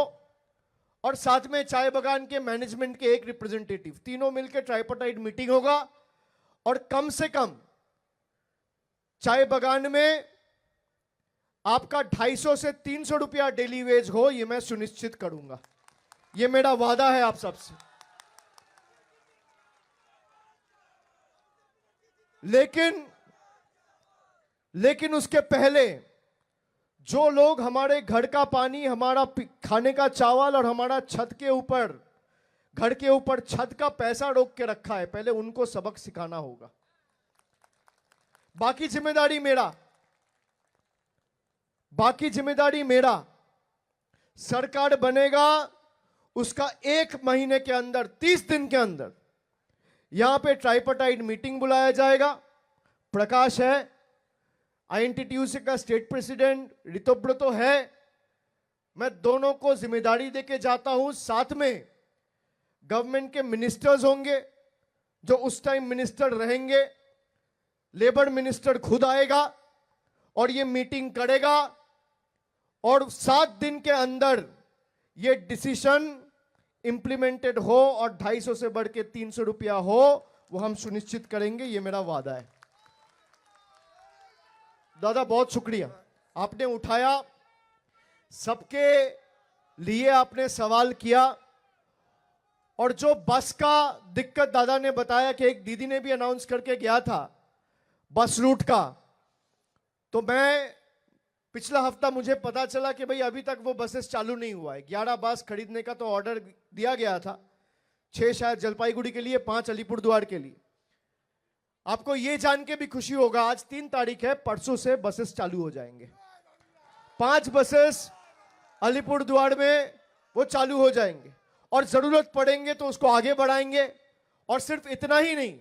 और साथ में चाय बागान के मैनेजमेंट के एक रिप्रेजेंटेटिव, तीनों मिलकर ट्राइपार्टाइट मीटिंग होगा। और कम से कम चाय बागान में आपका 250 से 300 रुपया डेली वेज हो, यह मैं सुनिश्चित करूंगा। यह मेरा वादा है आप सबसे। लेकिन उसके पहले जो लोग हमारे घर का पानी, हमारा खाने का चावल और हमारा छत के ऊपर, घर के ऊपर छत का पैसा रोक के रखा है, पहले उनको सबक सिखाना होगा। बाकी जिम्मेदारी मेरा। सरकार बनेगा उसका 1 महीने के अंदर, 30 दिन के अंदर यहां पे ट्राइपार्टाइट मीटिंग बुलाया जाएगा। प्रकाश है, आईएनटीटीयूसी का स्टेट प्रेसिडेंट ऋतुव्रतो है, मैं दोनों को जिम्मेदारी देके जाता हूं। साथ में गवर्नमेंट के मिनिस्टर्स होंगे जो उस टाइम मिनिस्टर रहेंगे, लेबर मिनिस्टर खुद आएगा और ये मीटिंग करेगा, और 7 दिन के अंदर ये डिसीजन इंप्लीमेंटेड हो और 250 से बढ़ के 300 रुपया हो, वो हम सुनिश्चित करेंगे। ये मेरा वादा है। दादा बहुत शुक्रिया, आपने उठाया, सबके लिए आपने सवाल किया। और जो बस का दिक्कत दादा ने बताया कि एक दीदी ने भी अनाउंस करके गया था बस रूट का, तो मैं पिछला हफ्ता मुझे पता चला कि भाई अभी तक वो बसेस चालू नहीं हुआ है। 11 बस खरीदने का तो ऑर्डर दिया गया था, 6 शायद जलपाईगुड़ी के लिए, 5 अलीपुरद्वार के लिए। आपको ये जान के भी खुशी होगा, आज 3 तारीख है, परसों से बसेस चालू हो जाएंगे। 5 बसेस अलीपुरद्वार में वो चालू हो जाएंगे और जरूरत पड़ेंगे तो उसको आगे बढ़ाएंगे। और सिर्फ इतना ही नहीं,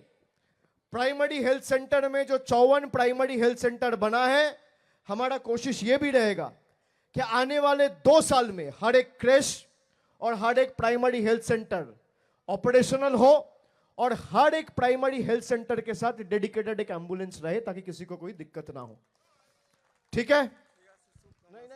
प्राइमरी हेल्थ सेंटर में जो 54 प्राइमरी हेल्थ सेंटर बना है, हमारा कोशिश यह भी रहेगा कि आने वाले 2 साल में हर एक क्रेश और हर एक प्राइमरी हेल्थ सेंटर ऑपरेशनल हो और हर एक प्राइमरी हेल्थ सेंटर के साथ डेडिकेटेड एक एम्बुलेंस रहे, ताकि किसी को कोई दिक्कत ना हो। ठीक है? नहीं,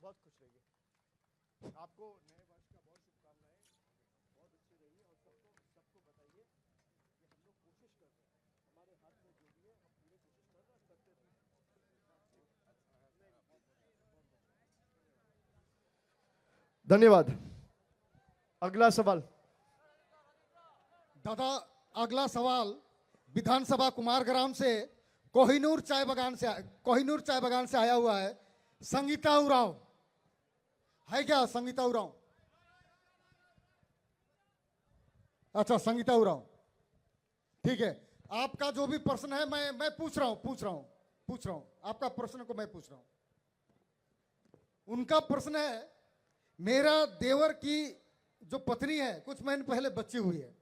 बहुत खुश रहिए। आपको नए वर्ष का बहुत शुभकामनाएं, बहुत अच्छी रहिए और सबको बताइए कि हम लोग कोशिश कर रहे हैं, हमारे हाथ में जो भी है हम पूरी कोशिश कर रहे हैं, करते रहें। धन्यवाद। अगला सवाल दादा, अगला सवाल विधानसभा कुमारग्राम से कोहिनूर चाय बागान से आया हुआ है। संगीता उरांव है क्या? संगीता उरांव, अच्छा संगीता उरांव, ठीक है। आपका जो भी प्रश्न है मैं पूछ रहा हूं आपका प्रश्न को मैं पूछ रहा हूं। उनका प्रश्न है, मेरा देवर की जो पत्नी है, कुछ महीने पहले बच्ची हुई है,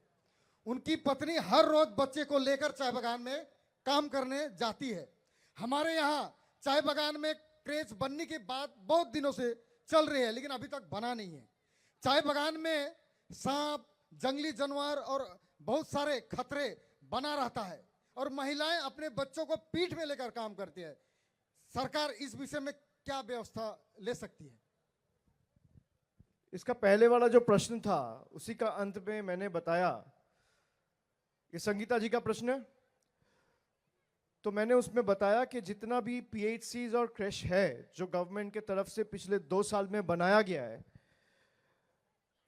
उनकी पत्नी हर रोज बच्चे को लेकर चाय बागान में काम करने जाती है। हमारे यहाँ चाय बागान में क्रेज बनने की बात बहुत दिनों से चल रही है, लेकिन अभी तक बना नहीं है। चाय बागान में सांप, जंगली जानवर और बहुत सारे खतरे बना रहता है और महिलाएं अपने बच्चों को पीठ में लेकर काम करती है। सरकार इस विषय में क्या व्यवस्था ले सकती है? इसका पहले वाला जो प्रश्न था उसी का अंत में मैंने बताया, ये संगीता जी का प्रश्न है, तो मैंने उसमें बताया कि जितना भी पीएचसीज और क्रेश है जो गवर्नमेंट के तरफ से पिछले 2 साल में बनाया गया है,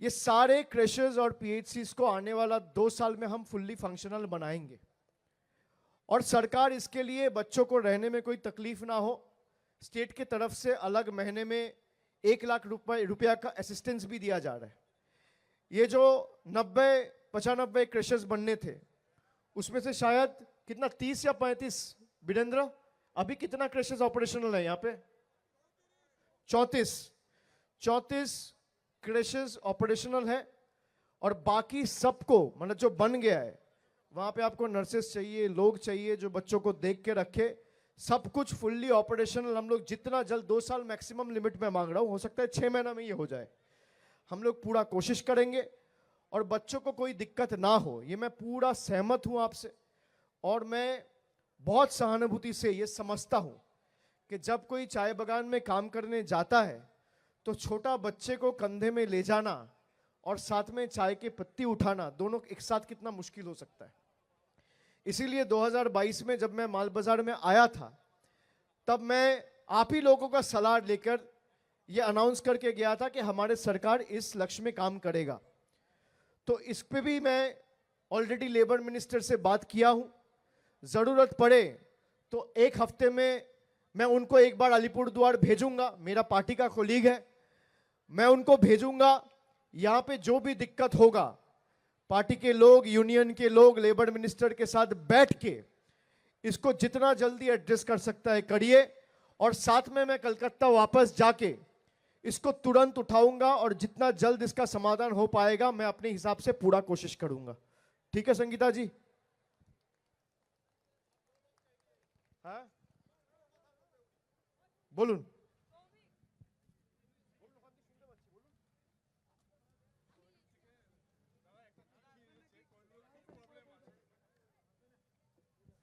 ये सारे क्रेशेस और पीएचसीज को आने वाला 2 साल में हम फुल्ली फंक्शनल बनाएंगे। और सरकार इसके लिए बच्चों को रहने में कोई तकलीफ ना हो, स्टेट की तरफ से अलग महीने में 1 लाख रुपया का असिस्टेंस भी दिया जा रहा है। ये जो 90-95 क्रेशेस बनने थे उसमें से शायद कितना 30 या 35 वीरेंद्र, अभी कितना क्रेशेस ऑपरेशनल है यहाँ पे? 34 क्रेशेस ऑपरेशनल है। और बाकी सबको मतलब जो बन गया है वहां पे आपको नर्सेस चाहिए, लोग चाहिए जो बच्चों को देख के रखे, सब कुछ फुल्ली ऑपरेशनल। हम लोग जितना जल्द, 2 साल मैक्सिमम लिमिट में मांग रहा हूं, हो सकता है 6 महीना में ये हो जाए, हम लोग पूरा कोशिश करेंगे और बच्चों को कोई दिक्कत ना हो, ये मैं पूरा सहमत हूं आपसे। और मैं बहुत सहानुभूति से ये समझता हूं कि जब कोई चाय बागान में काम करने जाता है तो छोटा बच्चे को कंधे में ले जाना और साथ में चाय की पत्ती उठाना, दोनों एक साथ कितना मुश्किल हो सकता है। इसीलिए 2022 में जब मैं माल बाजार में आया था तब मैं आप ही लोगों का सलाह लेकर यह अनाउंस करके गया था कि हमारे सरकार इस लक्ष्य में काम करेगा। तो इस पे भी मैं ऑलरेडी लेबर मिनिस्टर से बात किया हूं, जरूरत पड़े तो 1 हफ्ते में मैं उनको एक बार अलीपुरद्वार भेजूंगा, मेरा पार्टी का कोलीग है, मैं उनको भेजूंगा। यहां पे जो भी दिक्कत होगा पार्टी के लोग, यूनियन के लोग, लेबर मिनिस्टर के साथ बैठ के इसको जितना जल्दी एड्रेस कर सकता है करिए। और साथ में मैं कलकत्ता वापस जाके इसको तुरंत उठाऊंगा और जितना जल्द इसका समाधान हो पाएगा मैं अपने हिसाब से पूरा कोशिश करूंगा। ठीक है संगीता जी? हाँ बोलून।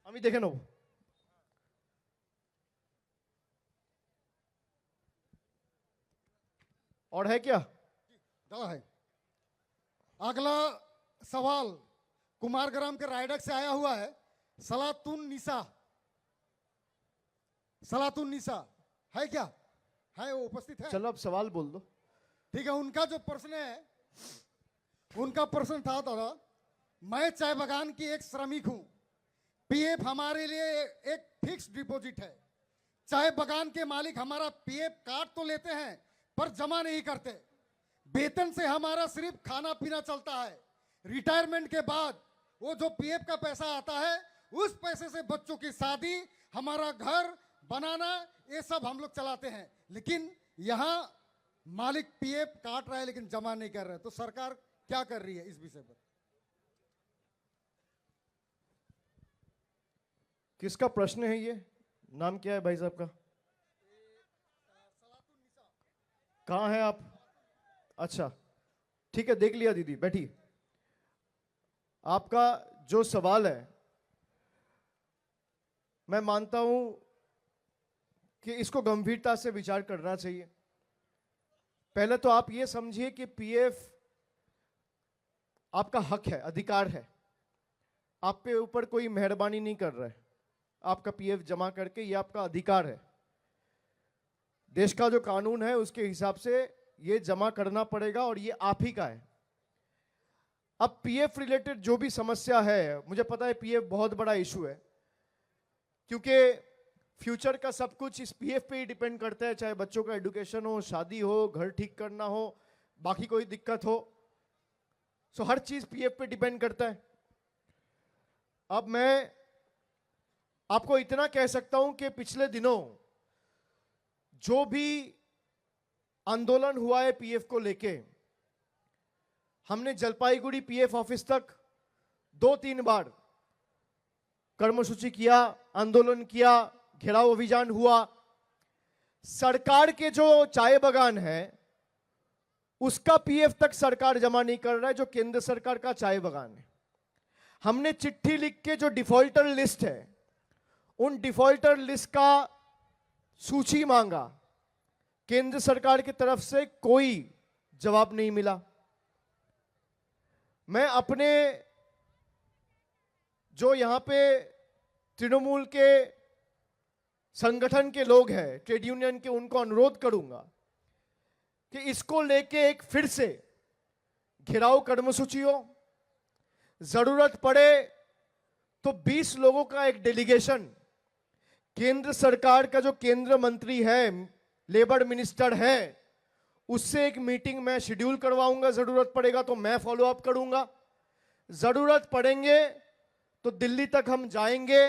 আমি দেখে নেব। और है क्या? दादा है। अगला सवाल कुमारग्राम के रायडक से आया हुआ है, सलातुन निसा। सलातुन निसा है क्या? है, वो उपस्थित है? चलो अब सवाल बोल दो। ठीक है, उनका जो प्रश्न है, उनका प्रश्न था दादा, मैं चाय बागान की एक श्रमिक हूं, पीएफ हमारे लिए एक फिक्स डिपॉजिट है। चाय बागान के मालिक हमारा पीएफ काट तो लेते हैं पर जमा नहीं करते। वेतन से हमारा सिर्फ खाना पीना चलता है। रिटायरमेंट के बाद वो जो पीएफ का पैसा आता है उस पैसे से बच्चों की शादी, हमारा घर बनाना, ये सब हम लोग चलाते हैं। लेकिन यहाँ मालिक पीएफ काट रहा है लेकिन जमा नहीं कर रहा है, तो सरकार क्या कर रही है इस विषय पर? किसका प्रश्न है ये? नाम क्या है भाई साहब का? कहाँ है आप? अच्छा ठीक है, देख लिया दीदी, बैठी। आपका जो सवाल है मैं मानता हूं कि इसको गंभीरता से विचार करना चाहिए। पहले तो आप ये समझिए कि पीएफ आपका हक है, अधिकार है, आप पे ऊपर कोई मेहरबानी नहीं कर रहा है। आपका पीएफ जमा करके ये आपका अधिकार है। देश का जो कानून है उसके हिसाब से ये जमा करना पड़ेगा और ये आप ही का है। अब पीएफ रिलेटेड जो भी समस्या है, मुझे पता है पीएफ बहुत बड़ा इशू है क्योंकि फ्यूचर का सब कुछ इस पीएफ पे ही डिपेंड करता है, चाहे बच्चों का एजुकेशन हो, शादी हो, घर ठीक करना हो, बाकी कोई दिक्कत हो, सो हर चीज पीएफ पे डिपेंड करता है। अब मैं आपको इतना कह सकता हूं कि पिछले दिनों जो भी आंदोलन हुआ है पीएफ को लेके, हमने जलपाईगुड़ी पीएफ ऑफिस तक 2-3 बार कर्मसूची किया, आंदोलन किया, घेराव अभियान हुआ। सरकार के जो चाय बागान है उसका पीएफ तक सरकार जमा नहीं कर रहा है, जो केंद्र सरकार का चाय बागान है। हमने चिट्ठी लिख के जो डिफॉल्टर लिस्ट है उन डिफॉल्टर लिस्ट का सूची मांगा, केंद्र सरकार की तरफ से कोई जवाब नहीं मिला। मैं अपने जो यहां पे तृणमूल के संगठन के लोग हैं, ट्रेड यूनियन के, उनको अनुरोध करूंगा कि इसको लेके एक फिर से घिराव कर्मसूची हो। जरूरत पड़े तो 20 लोगों का एक डेलीगेशन केंद्र सरकार का जो केंद्र मंत्री है, लेबर मिनिस्टर है, उससे एक मीटिंग मैं शेड्यूल करवाऊंगा। जरूरत पड़ेगा तो मैं फॉलो अप करूंगा। जरूरत पड़ेंगे तो दिल्ली तक हम जाएंगे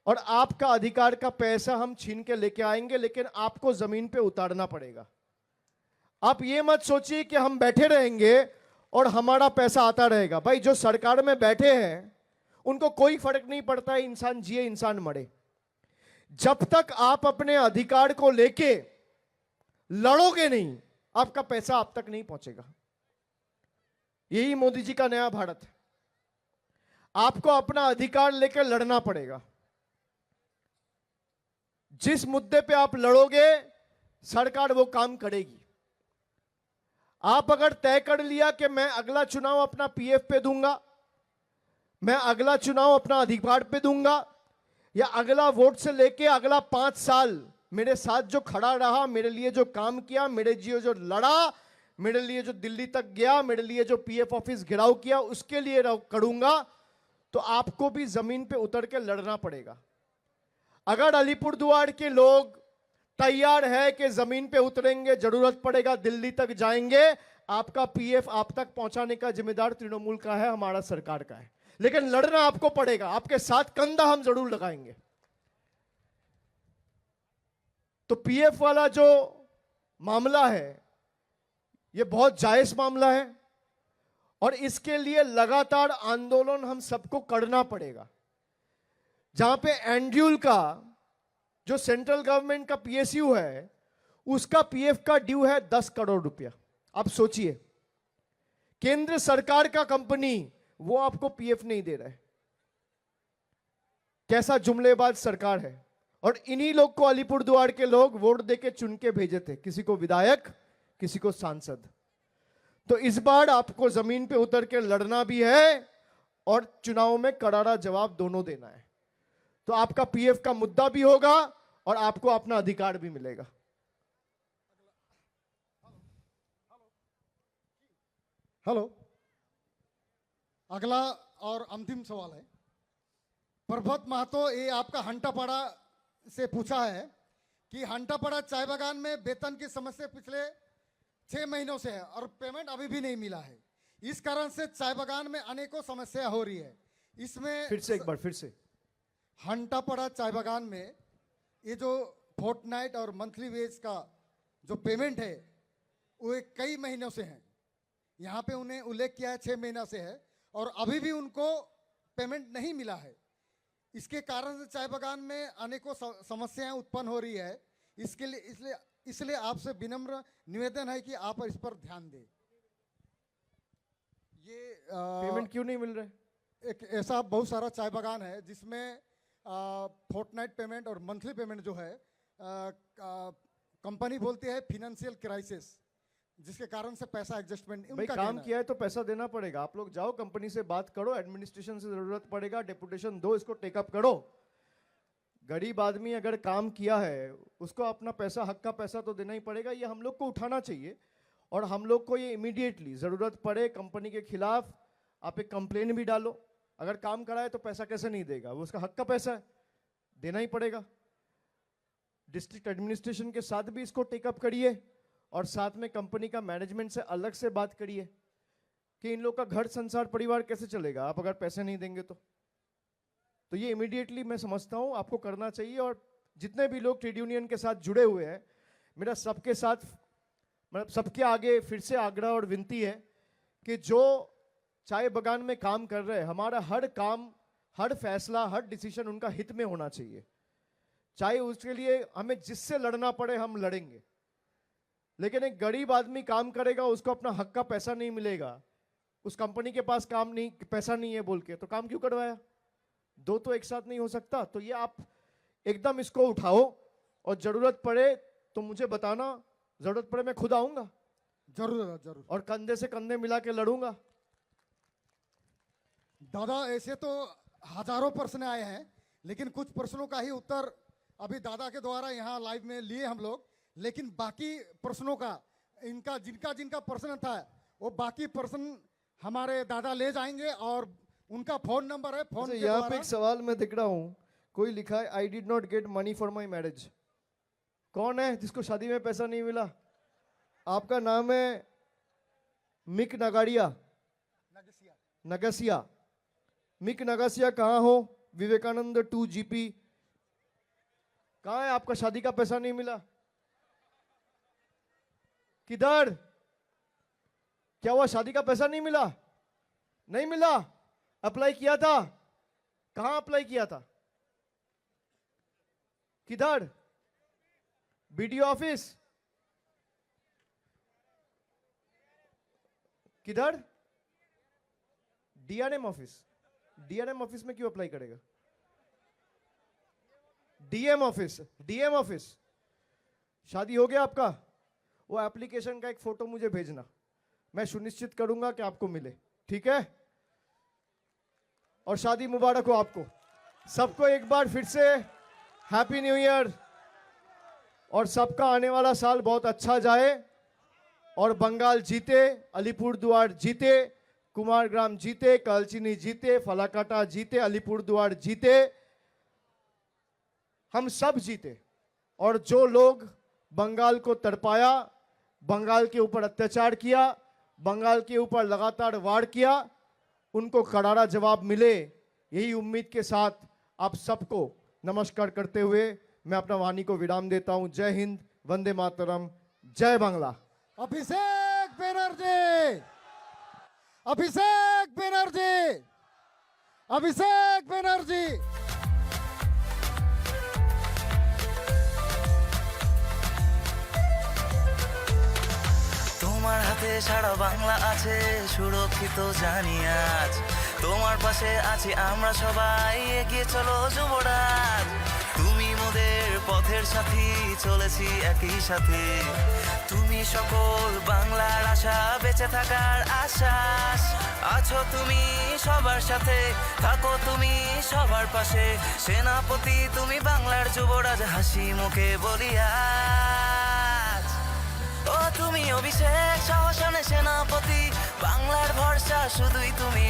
और आपका अधिकार का पैसा हम छीन के लेके आएंगे, लेकिन आपको जमीन पे उतारना पड़ेगा। आप ये मत सोचिए कि हम बैठे रहेंगे और हमारा पैसा आता रहेगा। भाई, जो सरकार में बैठे हैं उनको कोई फर्क नहीं पड़ता है इंसान जिए इंसान मरे। जब तक आप अपने अधिकार को लेके लड़ोगे नहीं, आपका पैसा आप तक नहीं पहुंचेगा। यही मोदी जी का नया भारत है। आपको अपना अधिकार लेकर लड़ना पड़ेगा। जिस मुद्दे पे आप लड़ोगे, सरकार वो काम करेगी। आप अगर तय कर लिया कि मैं अगला चुनाव अपना पीएफ पे दूंगा, मैं अगला चुनाव अपना अधिकार पे दूंगा, या अगला वोट से लेके अगला 5 साल मेरे साथ जो खड़ा रहा, मेरे लिए जो काम किया, मेरे लिए जो लड़ा, मेरे लिए जो दिल्ली तक गया, मेरे लिए जो पीएफ ऑफिस घेराव किया, उसके लिए करूंगा, तो आपको भी जमीन पे उतर के लड़ना पड़ेगा। अगर अलीपुरद्वार के लोग तैयार है कि जमीन पे उतरेंगे, जरूरत पड़ेगा दिल्ली तक जाएंगे, आपका पीएफ आप तक पहुंचाने का जिम्मेदार तृणमूल का है, हमारा सरकार का है। लेकिन लड़ना आपको पड़ेगा। आपके साथ कंधा हम जरूर लगाएंगे। तो पीएफ वाला जो मामला है, यह बहुत जायज मामला है और इसके लिए लगातार आंदोलन हम सबको करना पड़ेगा। जहां पे एंड्यूल का जो सेंट्रल गवर्नमेंट का पीएसयू है, उसका पीएफ का ड्यू है 10 करोड़ रुपया। आप सोचिए, केंद्र सरकार का कंपनी वो आपको पीएफ नहीं दे रहा है। कैसा जुमलेबाज सरकार है। और इन्हीं लोग को अलीपुरद्वार के लोग वोट देके चुन के भेजे थे, किसी को विधायक, किसी को सांसद। तो इस बार आपको जमीन पे उतर के लड़ना भी है और चुनाव में करारा जवाब दोनों देना है। तो आपका पीएफ का मुद्दा भी होगा और आपको अपना अधिकार भी मिलेगा। हेलो, अगला और अंतिम सवाल है। प्रभात महतो, ये आपका हंटापाड़ा से पूछा है कि हंटापाड़ा चाय बागान में वेतन की समस्या पिछले 6 महीनों से है और पेमेंट अभी भी नहीं मिला है। इस कारण से चाय बागान में अनेकों समस्या हो रही है। इसमें फिर से एक बार फिर से। हंटापाड़ा चाय बागान में ये जो फोर्टनाइट और मंथली वेज का जो पेमेंट है वो कई महीनों से है। यहाँ पे उन्हें उल्लेख किया है 6 महीना से है और अभी भी उनको पेमेंट नहीं मिला है। इसके कारण से चाय बागान में अनेकों समस्याएं उत्पन्न हो रही है। इसके लिए इसलिए आपसे विनम्र निवेदन है कि आप इस पर ध्यान दें। ये पेमेंट क्यों नहीं मिल रहा है? एक ऐसा बहुत सारा चाय बागान है जिसमें फोर्टनाइट पेमेंट और मंथली पेमेंट जो है कंपनी बोलती है फिनेंशियल क्राइसिस, जिसके कारण से पैसा एडजस्टमेंट भाई काम किया है तो पैसा देना पड़ेगा। आप लोग जाओ कंपनी से बात करो, एडमिनिस्ट्रेशन से जरूरत पड़ेगा डेपुटेशन दो, इसको टेकअप करो। गरीब आदमी अगर काम किया है उसको अपना पैसा, हक का पैसा तो देना ही पड़ेगा। ये हम लोग को उठाना चाहिए और हम लोग को ये इमीडिएटली जरूरत पड़े कंपनी के खिलाफ आप एक कंप्लेन भी डालो। अगर काम करा है तो पैसा कैसे नहीं देगा, वो उसका हक का पैसा है, देना ही पड़ेगा। डिस्ट्रिक्ट एडमिनिस्ट्रेशन के साथ भी इसको टेकअप करिए और साथ में कंपनी का मैनेजमेंट से अलग से बात करिए कि इन लोग का घर संसार परिवार कैसे चलेगा आप अगर पैसे नहीं देंगे तो ये इमीडिएटली मैं समझता हूं आपको करना चाहिए। और जितने भी लोग ट्रेड यूनियन के साथ जुड़े हुए हैं, मेरा सबके साथ मतलब सबके आगे फिर से आग्रह और विनती है कि जो चाय बागान में काम कर रहे हैं, हमारा हर काम, हर फैसला, हर डिसीजन उनका हित में होना चाहिए। चाहे उसके लिए हमें जिससे लड़ना पड़े हम लड़ेंगे, लेकिन एक गरीब आदमी काम करेगा, उसको अपना हक का पैसा नहीं मिलेगा, उस कंपनी के पास काम नहीं, पैसा नहीं है बोल के तो काम क्यों करवाया? दो तो एक साथ नहीं हो सकता। तो ये आप एकदम इसको उठाओ और जरूरत पड़े तो मुझे बताना, जरूरत पड़े मैं खुद आऊंगा। जरूर दादा जरूर। और कंधे से कंधे मिला के लड़ूंगा। दादा ऐसे तो हजारों प्रश्न आए हैं, लेकिन कुछ प्रश्नों का ही उत्तर अभी दादा के द्वारा यहाँ लाइव में लिए हम लोग, लेकिन बाकी प्रश्नों का इनका जिनका जिनका प्रश्न था वो बाकी प्रश्न हमारे दादा ले जाएंगे और उनका फोन नंबर है, फोन के यहाँ पे द्वारा एक सवाल मैं देख रहा हूँ, कोई लिखा है I did not get money for my marriage. कौन है जिसको शादी में पैसा नहीं मिला? आपका नाम है मिक नगाड़िया, नगसिया। मिक नगसिया कहाँ हो? विवेकानंद 2 GP कहाँ है? आपका शादी का पैसा नहीं मिला? किधर? क्या हुआ? शादी का पैसा नहीं मिला? नहीं मिला? अप्लाई किया था? कहां अप्लाई किया था? किधर? BDO office? किधर? DRM office. डीआरएम ऑफिस में क्यों अप्लाई करेगा? DM office, DM office. शादी हो गया आपका? वो एप्लीकेशन का एक फोटो मुझे भेजना, मैं सुनिश्चित करूंगा कि आपको मिले, ठीक है? और शादी मुबारक हो आपको सबको एक बार फिर से, हैप्पी न्यू ईयर। और सबका आने वाला साल बहुत अच्छा जाए और बंगाल जीते, अलीपुरद्वार जीते, कुमारग्राम जीते, कालचिनी जीते, फलाकाटा जीते, अलीपुरद्वार जीते, हम सब जीते। और जो लोग बंगाल को तड़पाया, बंगाल के ऊपर अत्याचार किया, बंगाल के ऊपर लगातार वार किया, उनको करारा जवाब मिले, यही उम्मीद के साथ आप सबको नमस्कार करते हुए मैं अपना वाणी को विराम देता हूं। जय हिंद, वंदे मातरम, जय बांग्ला। अभिषेक बनर्जी, अभिषेक बनर्जी, अभिषेक बनर्जी। তোমার হাতে সারা বাংলা আছে সুরক্ষিত জানি আজ, তোমার পাশে আছি আমরা সবাই, এগিয়ে চলো যুবরাজ। তুমি মোদের পথের সাথী, চলেছি একই সাথে, তুমি সকল বাংলার আশা, বেঁচে থাকার আশ্বাস। আছো তুমি সবার সাথে, থাকো তুমি সবার পাশে, সেনাপতি তুমি বাংলার যুবরাজ, হাসি মুখে বলি আজ। ও তুমি অভিষেক সাহসানে সেনাপতি, বাংলার ভরসা শুধুই তুমি,